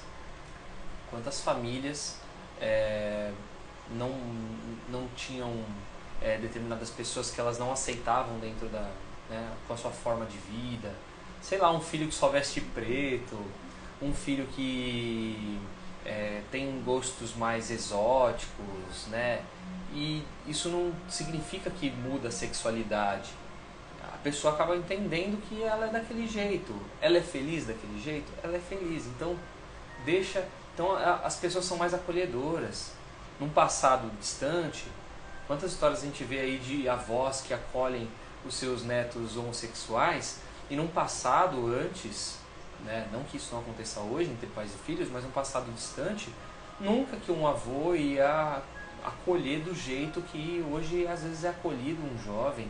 não tinham determinadas pessoas que elas não aceitavam dentro né, com a sua forma de vida. Sei lá, um filho que só veste preto, um filho que tem gostos mais exóticos, né? E isso não significa que muda a sexualidade. A pessoa acaba entendendo que ela é daquele jeito. Ela é feliz daquele jeito? Ela é feliz. Então, as pessoas são mais acolhedoras. Num passado distante, quantas histórias a gente vê aí de avós que acolhem os seus netos homossexuais, e num passado antes, né, não que isso não aconteça hoje entre pais e filhos, mas num passado distante, nunca que um avô ia acolher do jeito que hoje às vezes é acolhido um jovem,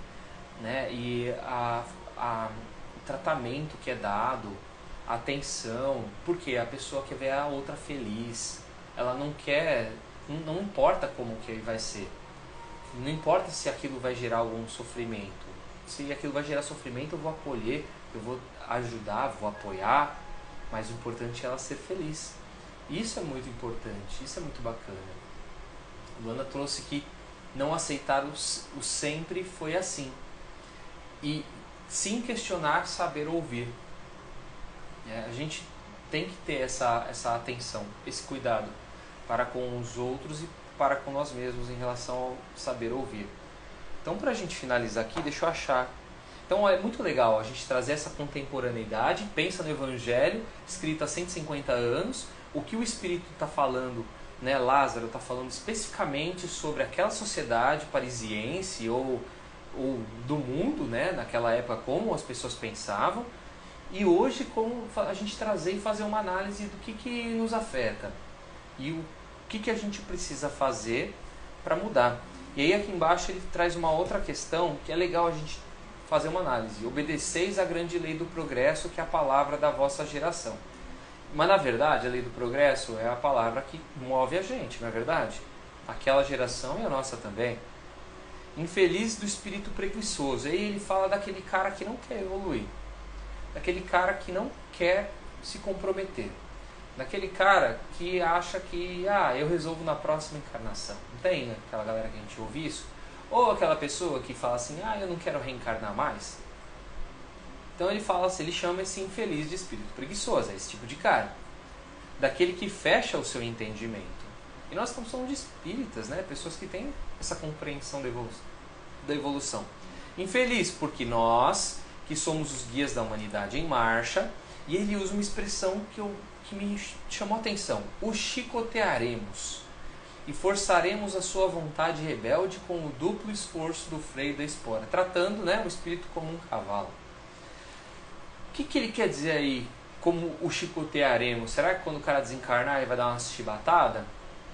né? E o tratamento que é dado, a atenção, porque a pessoa quer ver a outra feliz, ela não quer, não importa como que vai ser, não importa se aquilo vai gerar algum sofrimento. Se aquilo vai gerar sofrimento, eu vou acolher, eu vou ajudar, vou apoiar, mas o importante é ela ser feliz. Isso é muito importante, isso é muito bacana. Luana trouxe que não aceitar o sempre foi assim. E sim questionar, saber ouvir. A gente tem que ter essa atenção, esse cuidado para com os outros e para com nós mesmos em relação ao saber ouvir. Então, para a gente finalizar aqui, deixa eu achar. Então, é muito legal a gente trazer essa contemporaneidade, pensa no Evangelho, escrito há 150 anos, o que o Espírito está falando, né? Lázaro está falando especificamente sobre aquela sociedade parisiense ou do mundo, né? Naquela época, como as pessoas pensavam, e hoje como a gente trazer e fazer uma análise do que nos afeta e o que a gente precisa fazer para mudar. E aí aqui embaixo ele traz uma outra questão que é legal a gente fazer uma análise. Obedeceis à grande lei do progresso, que é a palavra da vossa geração. Mas na verdade a lei do progresso é a palavra que move a gente, não é verdade? Aquela geração e a nossa também. Infeliz do espírito preguiçoso. Aí ele fala daquele cara que não quer evoluir, daquele cara que não quer se comprometer, daquele cara que acha que eu resolvo na próxima encarnação. Não tem aquela galera que a gente ouve isso? Ou aquela pessoa que fala assim, eu não quero reencarnar mais. Então ele fala assim, ele chama esse infeliz de espírito preguiçoso, é esse tipo de cara, daquele que fecha o seu entendimento. E nós estamos falando de espíritas, né? Pessoas que têm essa compreensão da evolução. Infeliz porque nós, que somos os guias da humanidade em marcha, e ele usa uma expressão que me chamou a atenção: o chicotearemos e forçaremos a sua vontade rebelde com o duplo esforço do freio da espora, tratando, né, o espírito como um cavalo. O que ele quer dizer aí, como o chicotearemos? Será que quando o cara desencarnar ele vai dar uma chibatada?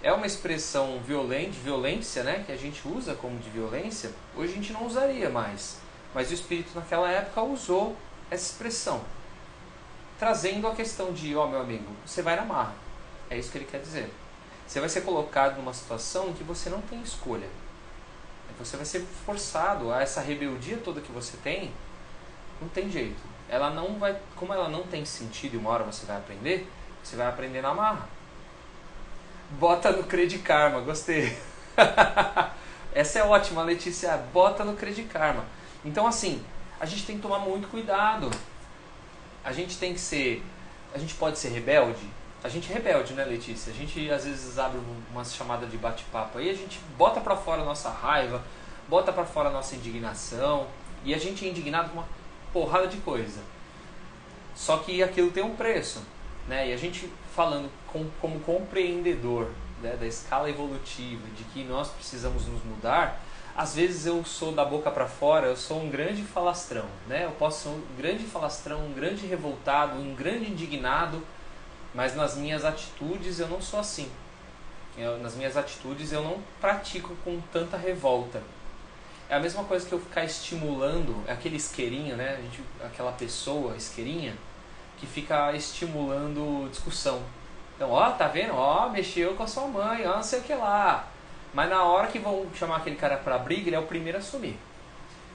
É uma expressão violência, né, que a gente usa como de violência. Hoje a gente não usaria mais, mas o espírito naquela época usou essa expressão, trazendo a questão de, meu amigo, você vai na marra. É isso que ele quer dizer. Você vai ser colocado numa situação em que você não tem escolha. Você vai ser forçado a essa rebeldia toda que você tem, não tem jeito. Ela não vai, como ela não tem sentido e uma hora você vai aprender na marra. Bota no Credit Karma, gostei. Essa é ótima, Letícia, bota no Credit Karma. Então assim, a gente tem que tomar muito cuidado. A gente pode ser rebelde? A gente é rebelde, né, Letícia? A gente às vezes abre uma chamada de bate-papo aí, a gente bota pra fora a nossa raiva, bota pra fora a nossa indignação, e a gente é indignado com uma porrada de coisa. Só que aquilo tem um preço, né? E a gente falando como compreendedor, né, da escala evolutiva, de que nós precisamos nos mudar, às vezes eu sou da boca para fora, eu sou um grande falastrão, né? Eu posso ser um grande falastrão, um grande revoltado, um grande indignado, mas nas minhas atitudes eu não sou assim. Nas minhas atitudes eu não pratico com tanta revolta. É a mesma coisa que eu ficar estimulando, é aquele isqueirinho, né? Aquela pessoa isqueirinha que fica estimulando discussão. Então, ó, tá vendo? Ó, mexeu com a sua mãe, ó, não sei o que lá. Mas na hora que vão chamar aquele cara pra briga, ele é o primeiro a assumir.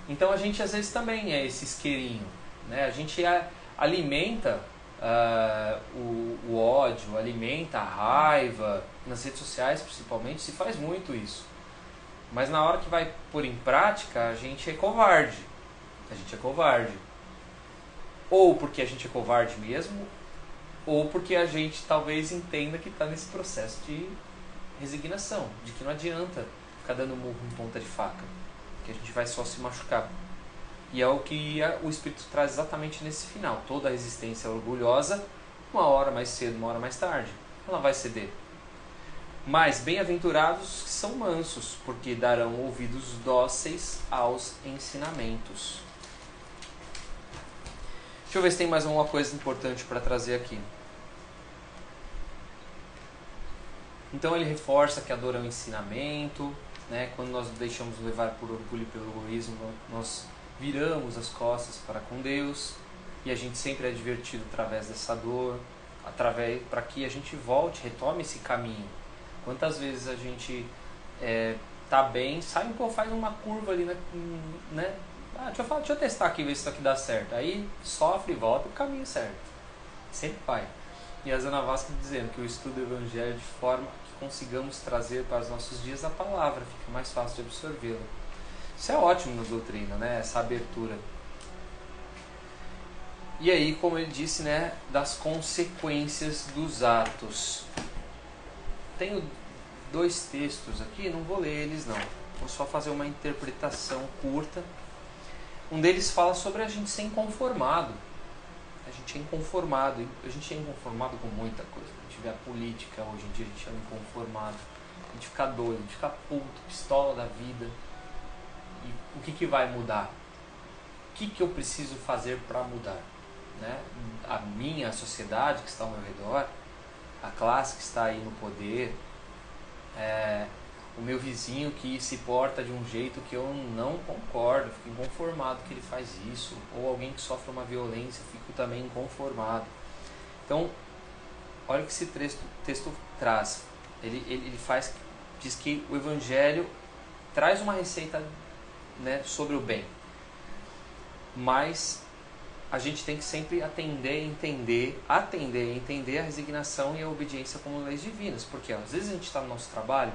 Então a gente às vezes também é esse isqueirinho, né? A gente alimenta o ódio, alimenta a raiva, nas redes sociais principalmente, se faz muito isso. Mas na hora que vai pôr em prática, a gente é covarde. A gente é covarde. Ou porque a gente é covarde mesmo, ou porque a gente talvez entenda que está nesse processo de resignação, de que não adianta ficar dando murro em ponta de faca, que a gente vai só se machucar. E é o que o Espírito traz exatamente nesse final. Toda a resistência orgulhosa, uma hora mais cedo, uma hora mais tarde, ela vai ceder. Mas bem-aventurados que são mansos, porque darão ouvidos dóceis aos ensinamentos. Deixa eu ver se tem mais alguma coisa importante para trazer aqui. Então ele reforça que a dor é um ensinamento, né? Quando nós deixamos levar por orgulho e pelo egoísmo, nós viramos as costas para com Deus, e a gente sempre é divertido através dessa dor, para que a gente volte, retome esse caminho. Quantas vezes a gente tá bem, sai faz uma curva ali, né? Deixa eu testar aqui, ver se isso aqui dá certo. Aí sofre e volta pro caminho certo. Sempre vai. E a Zana Vasco dizendo que o estudo do Evangelho de forma que consigamos trazer para os nossos dias a palavra, fica mais fácil de absorvê-la. Isso é ótimo na doutrina, né? Essa abertura. E aí, como ele disse, né, das consequências dos atos. Tenho 2 textos aqui, não vou ler eles não. Vou só fazer uma interpretação curta. Um deles fala sobre a gente ser inconformado. A gente é inconformado. A gente é inconformado com muita coisa. A gente vê a política hoje em dia, a gente é inconformado. A gente fica doido, a gente fica puto, pistola da vida. E o que vai mudar? O que eu preciso fazer para mudar? Né? A sociedade que está ao meu redor, a classe que está aí no poder, o meu vizinho que se porta de um jeito que eu não concordo, fico inconformado que ele faz isso, ou alguém que sofre uma violência, fico também inconformado. Então, olha o que esse texto traz. Ele diz que o Evangelho traz uma receita, né, sobre o bem, mas a gente tem que sempre entender a resignação e a obediência como leis divinas, porque às vezes a gente está no nosso trabalho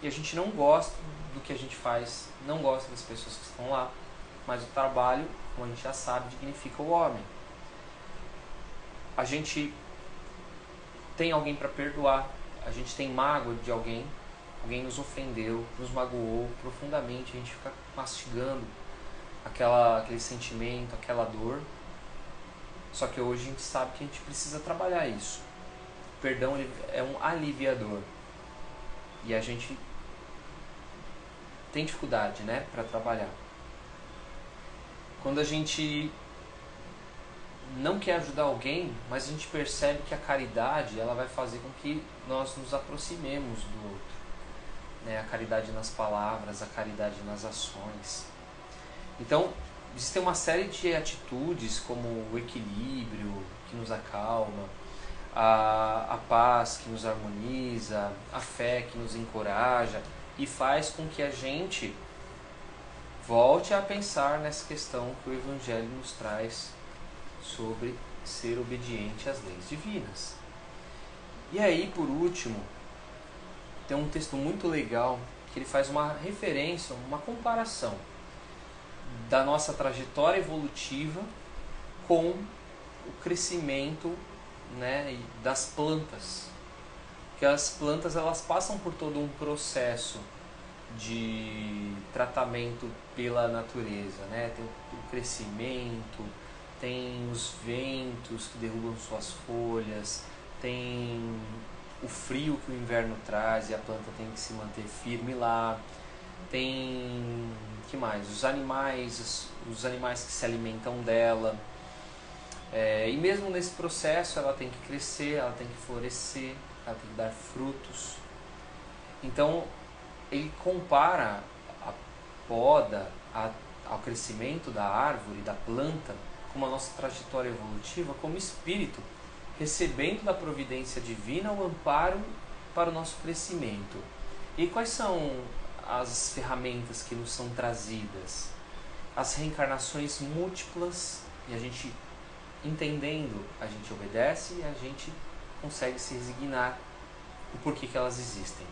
e a gente não gosta do que a gente faz, não gosta das pessoas que estão lá, mas o trabalho, como a gente já sabe, dignifica o homem. A gente tem alguém para perdoar, a gente tem mágoa de alguém nos ofendeu, nos magoou profundamente, a gente fica mastigando aquele sentimento, aquela dor. Só que hoje a gente sabe que a gente precisa trabalhar isso. O perdão é um aliviador. E a gente tem dificuldade, né, para trabalhar. Quando a gente não quer ajudar alguém, mas a gente percebe que a caridade ela vai fazer com que nós nos aproximemos do outro. Né? A caridade nas palavras, a caridade nas ações. Então, existem uma série de atitudes como o equilíbrio, que nos acalma, a paz que nos harmoniza, a fé que nos encoraja e faz com que a gente volte a pensar nessa questão que o Evangelho nos traz sobre ser obediente às leis divinas. E aí, por último, tem um texto muito legal que ele faz uma referência, uma comparação da nossa trajetória evolutiva com o crescimento, né, das plantas. Que as plantas elas passam por todo um processo de tratamento pela natureza, né? Tem o crescimento, tem os ventos que derrubam suas folhas, tem o frio que o inverno traz e a planta tem que se manter firme lá. Tem, que mais? Os animais que se alimentam dela. E mesmo nesse processo ela tem que crescer, ela tem que florescer, ela tem que dar frutos. Então ele compara a poda ao crescimento da árvore, da planta, como a nossa trajetória evolutiva, como espírito, recebendo da providência divina o amparo para o nosso crescimento. E quais são as ferramentas que nos são trazidas? As reencarnações múltiplas, e a gente entendendo, a gente obedece e a gente consegue se resignar o porquê que elas existem.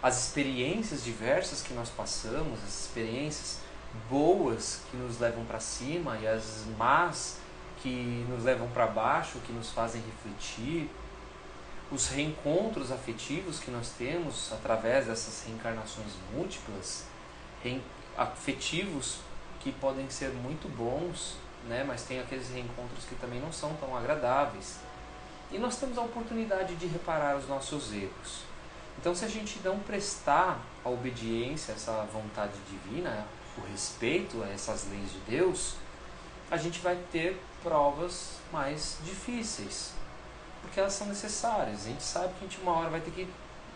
As experiências diversas que nós passamos, as experiências boas que nos levam para cima e as más que nos levam para baixo, que nos fazem refletir, os reencontros afetivos que nós temos através dessas reencarnações múltiplas, afetivos que podem ser muito bons, né? Mas tem aqueles reencontros que também não são tão agradáveis. E nós temos a oportunidade de reparar os nossos erros. Então, se a gente não prestar a obediência a essa vontade divina, o respeito a essas leis de Deus, a gente vai ter provas mais difíceis, porque elas são necessárias. A gente sabe que a gente uma hora vai ter que,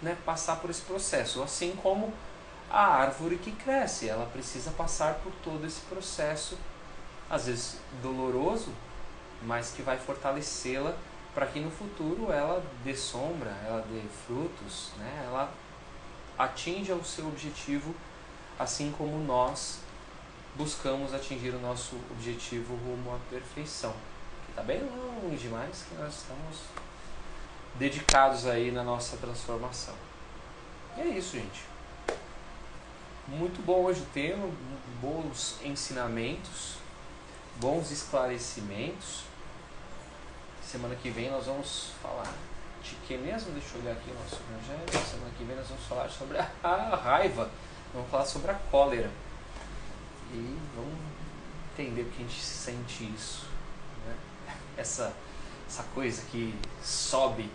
né, passar por esse processo, assim como a árvore que cresce, ela precisa passar por todo esse processo, às vezes doloroso, mas que vai fortalecê-la para que no futuro ela dê sombra, ela dê frutos, né? Ela atinja o seu objetivo, assim como nós buscamos atingir o nosso objetivo rumo à perfeição, que está bem longe demais, que nós estamos dedicados aí na nossa transformação. E é isso, gente. Muito bom hoje o tema, bons ensinamentos, bons esclarecimentos. Semana que vem nós vamos falar de que mesmo? Deixa eu olhar aqui o nosso evangelho. Semana que vem nós vamos falar sobre a raiva, vamos falar sobre a cólera. E vamos entender porque a gente sente isso, né? Essa coisa que sobe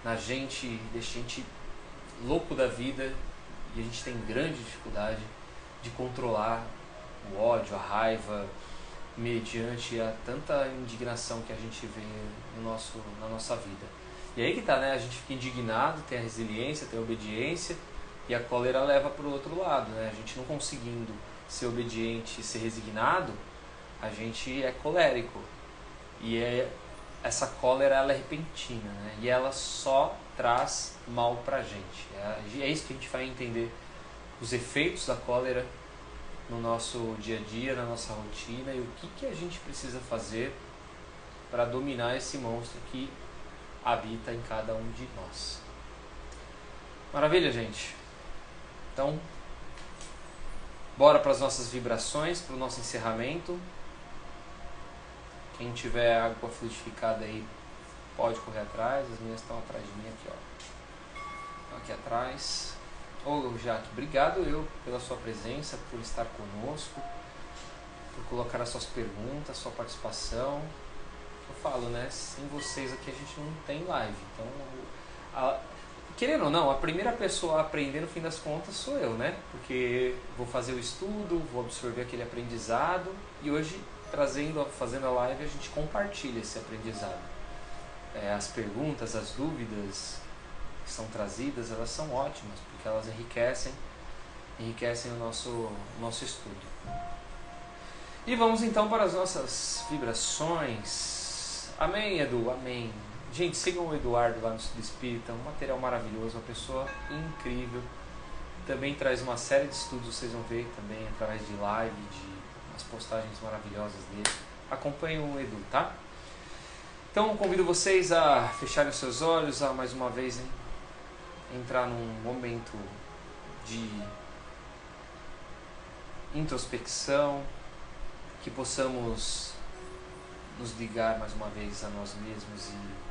na gente, deixa a gente louco da vida, e a gente tem grande dificuldade de controlar o ódio, a raiva, mediante a tanta indignação que a gente vê na nossa vida. E aí que tá, né? A gente fica indignado, tem a resiliência, tem a obediência, e a cólera leva para o outro lado, né? A gente não conseguindo ser obediente e ser resignado, a gente é colérico. E essa cólera ela é repentina, né? E ela só traz mal pra gente. É isso que a gente vai entender, os efeitos da cólera no nosso dia a dia, na nossa rotina, e o que a gente precisa fazer para dominar esse monstro que habita em cada um de nós. Maravilha, gente? Então, bora para as nossas vibrações, para o nosso encerramento. Quem tiver água fluidificada aí pode correr atrás, as minhas estão atrás de mim aqui, ó. Estão aqui atrás. Ô Jaque, obrigado pela sua presença, por estar conosco, por colocar as suas perguntas, sua participação. Eu falo, né? Sem vocês aqui a gente não tem live. Então, querendo ou não, a primeira pessoa a aprender no fim das contas sou eu, né? Porque vou fazer o estudo, vou absorver aquele aprendizado e hoje fazendo a live a gente compartilha esse aprendizado. As perguntas, as dúvidas que são trazidas, elas são ótimas, porque elas enriquecem o nosso estudo. E vamos então para as nossas vibrações. Amém, Edu? Amém. Gente, sigam o Eduardo lá no Estudo Espírita, um material maravilhoso, uma pessoa incrível. Também traz uma série de estudos, vocês vão ver também através de live, de umas postagens maravilhosas dele. Acompanhem o Edu, tá? Então convido vocês a fecharem os seus olhos, a mais uma vez entrar num momento de introspecção, que possamos nos ligar mais uma vez a nós mesmos e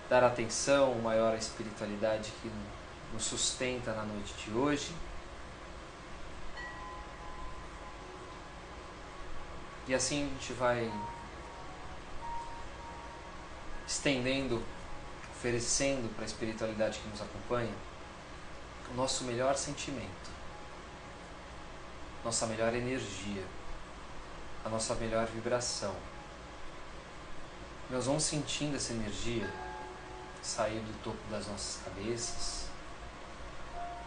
dar atenção maior à espiritualidade que nos sustenta na noite de hoje. E assim a gente vai estendendo, oferecendo para a espiritualidade que nos acompanha o nosso melhor sentimento, nossa melhor energia, a nossa melhor vibração. Nós vamos sentindo essa energia sair do topo das nossas cabeças,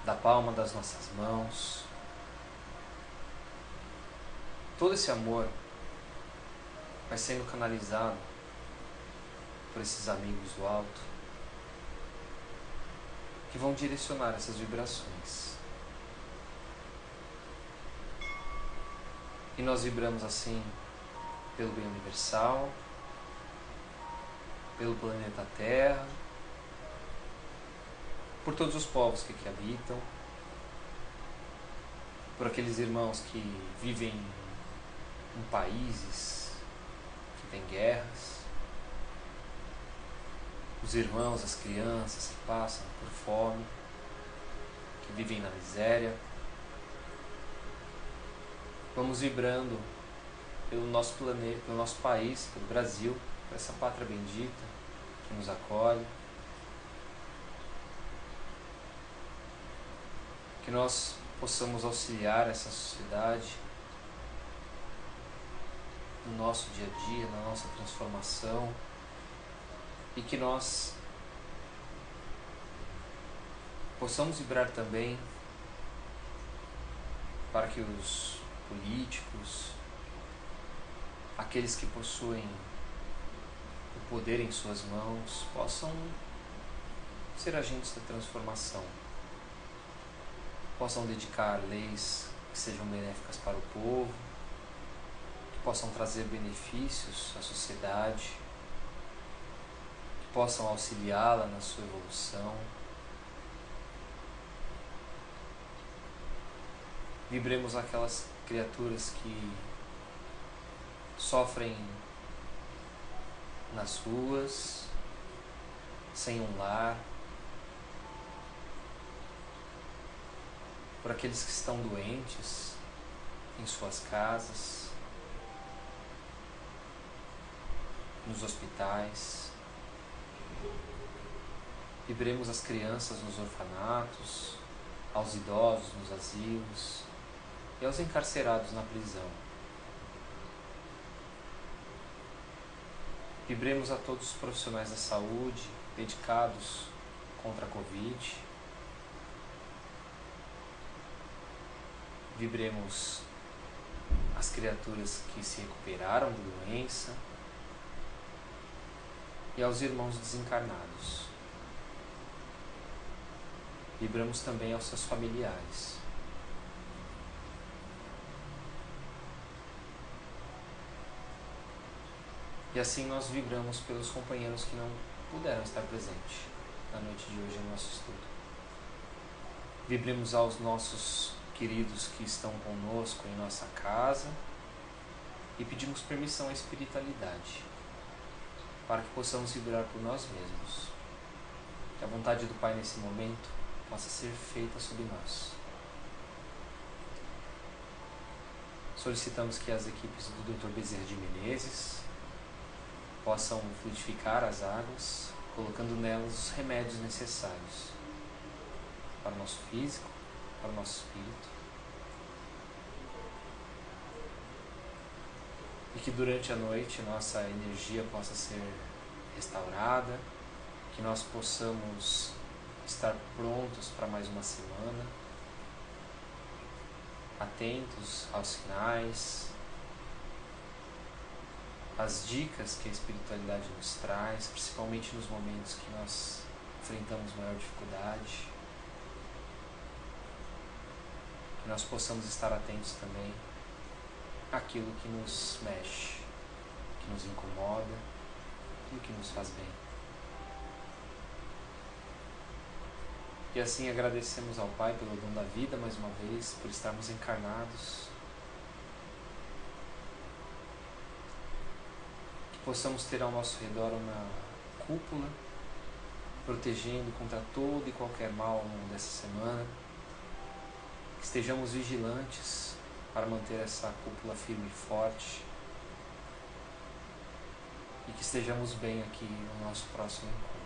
da palma das nossas mãos. Todo esse amor vai sendo canalizado por esses amigos do alto que vão direcionar essas vibrações. E nós vibramos assim pelo bem universal, pelo planeta Terra, por todos os povos que aqui habitam, por aqueles irmãos que vivem em países que têm guerras, os irmãos, as crianças que passam por fome, que vivem na miséria. Vamos vibrando pelo nosso planeta, pelo nosso país, pelo Brasil, por essa pátria bendita que nos acolhe. Que nós possamos auxiliar essa sociedade no nosso dia a dia, na nossa transformação, e que nós possamos vibrar também para que os políticos, aqueles que possuem o poder em suas mãos, possam ser agentes da transformação, possam dedicar leis que sejam benéficas para o povo, que possam trazer benefícios à sociedade, que possam auxiliá-la na sua evolução. Vibremos aquelas criaturas que sofrem nas ruas, sem um lar, por aqueles que estão doentes em suas casas, nos hospitais. Vibremos as crianças nos orfanatos, aos idosos nos asilos e aos encarcerados na prisão. Vibremos a todos os profissionais da saúde dedicados contra a Covid. Vibremos as criaturas que se recuperaram da doença e aos irmãos desencarnados. Vibramos também aos seus familiares. E assim nós vibramos pelos companheiros que não puderam estar presentes na noite de hoje no nosso estudo. Vibremos aos nossos queridos que estão conosco em nossa casa e pedimos permissão à espiritualidade para que possamos vibrar por nós mesmos. Que a vontade do Pai nesse momento possa ser feita sobre nós. Solicitamos que as equipes do Dr. Bezerra de Menezes possam fluidificar as águas, colocando nelas os remédios necessários para o nosso físico, para o nosso espírito. E que durante a noite nossa energia possa ser restaurada, que nós possamos estar prontos para mais uma semana, atentos aos sinais, as dicas que a espiritualidade nos traz, principalmente nos momentos que nós enfrentamos maior dificuldade. Que nós possamos estar atentos também àquilo que nos mexe, que nos incomoda e o que nos faz bem. E assim agradecemos ao Pai pelo dom da vida mais uma vez, por estarmos encarnados. Que possamos ter ao nosso redor uma cúpula, protegendo contra todo e qualquer mal ao longo dessa semana. Que estejamos vigilantes para manter essa cúpula firme e forte. E que estejamos bem aqui no nosso próximo encontro.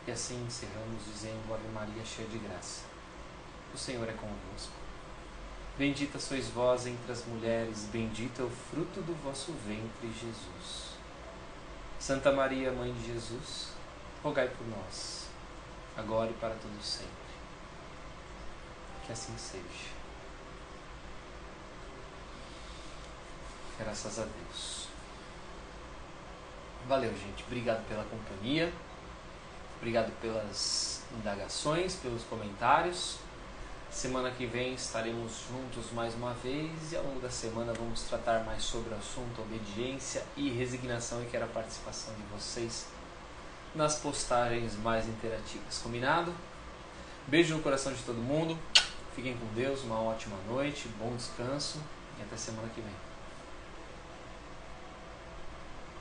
E assim encerramos dizendo: Ave Maria, cheia de graça, o Senhor é convosco. Bendita sois vós entre as mulheres, bendito é o fruto do vosso ventre, Jesus. Santa Maria, Mãe de Jesus, rogai por nós, agora e para todo sempre. Que assim seja. Graças a Deus. Valeu, gente. Obrigado pela companhia. Obrigado pelas indagações, pelos comentários. Semana que vem estaremos juntos mais uma vez e ao longo da semana vamos tratar mais sobre o assunto obediência e resignação e quero a participação de vocês nas postagens mais interativas. Combinado? Beijo no coração de todo mundo. Fiquem com Deus, uma ótima noite, bom descanso e até semana que vem.